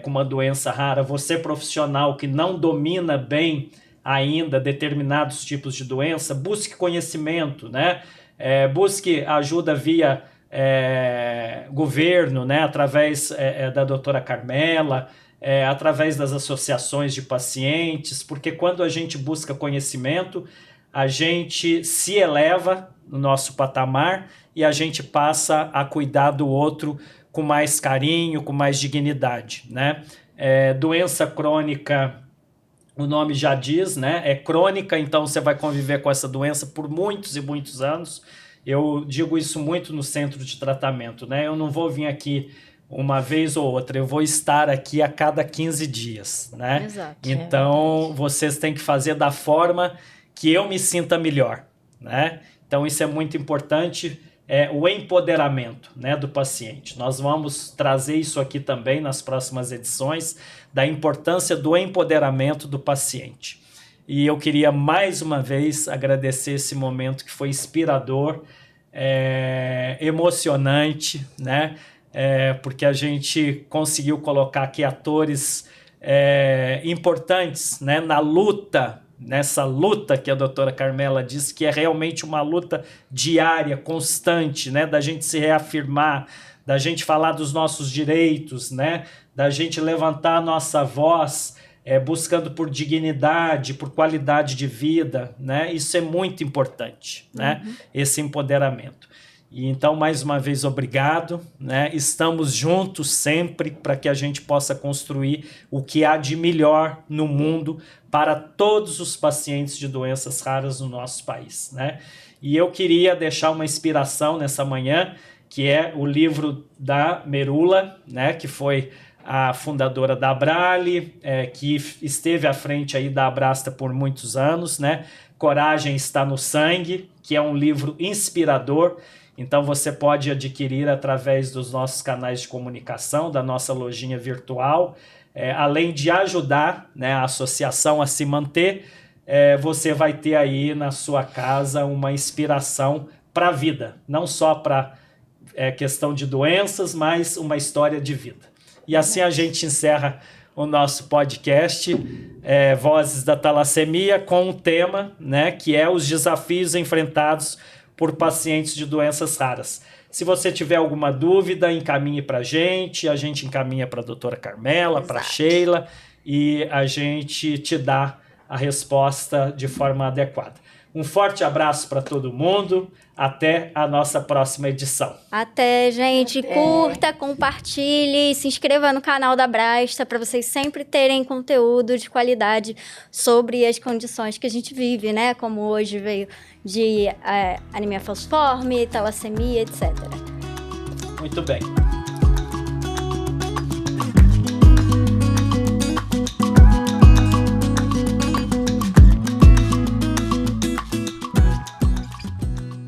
com uma doença rara, você profissional que não domina bem ainda determinados tipos de doença, busque conhecimento, né, busque ajuda via governo, né, através da doutora Carmela, através das associações de pacientes, porque quando a gente busca conhecimento, a gente se eleva no nosso patamar e a gente passa a cuidar do outro com mais carinho, com mais dignidade, né? Doença crônica, o nome já diz, né? É crônica, então você vai conviver com essa doença por muitos e muitos anos. Eu digo isso muito no centro de tratamento, né? Eu não vou vir aqui uma vez ou outra, eu vou estar aqui a cada 15 dias, né? Exato. Então, vocês têm que fazer da forma que eu me sinta melhor, né? Então, isso é muito importante, o empoderamento, né, do paciente. Nós vamos trazer isso aqui também nas próximas edições, da importância do empoderamento do paciente. E eu queria mais uma vez agradecer esse momento que foi inspirador, emocionante, né? Porque a gente conseguiu colocar aqui atores importantes, né? Nessa luta que a doutora Carmela disse que é realmente uma luta diária, constante, né? Da gente se reafirmar, da gente falar dos nossos direitos, né? Da gente levantar a nossa voz, buscando por dignidade, por qualidade de vida, né? Isso é muito importante, né? Esse empoderamento. E então, mais uma vez, obrigado, né? Estamos juntos sempre para que a gente possa construir o que há de melhor no mundo para todos os pacientes de doenças raras no nosso país, né? E eu queria deixar uma inspiração nessa manhã, que é o livro da Merula, né? Que foi a fundadora da Abrale, que esteve à frente aí da Abrasta por muitos anos, né? Coragem está no sangue, que é um livro inspirador. Então você pode adquirir através dos nossos canais de comunicação, da nossa lojinha virtual. Além de ajudar, né, a associação a se manter, você vai ter aí na sua casa uma inspiração para a vida. Não só para questão de doenças, mas uma história de vida. E assim a gente encerra o nosso podcast, Vozes da Talassemia, com um tema, né, que é os desafios enfrentados por pacientes de doenças raras. Se você tiver alguma dúvida, encaminhe para a gente encaminha para a doutora Carmela, para a Sheila, e a gente te dá a resposta de forma adequada. Um forte abraço para todo mundo, até a nossa próxima edição. Até, gente. Curta, compartilhe, se inscreva no canal da Abrasta para vocês sempre terem conteúdo de qualidade sobre as condições que a gente vive, né? Como hoje veio de anemia falciforme, talassemia, etc. Muito bem.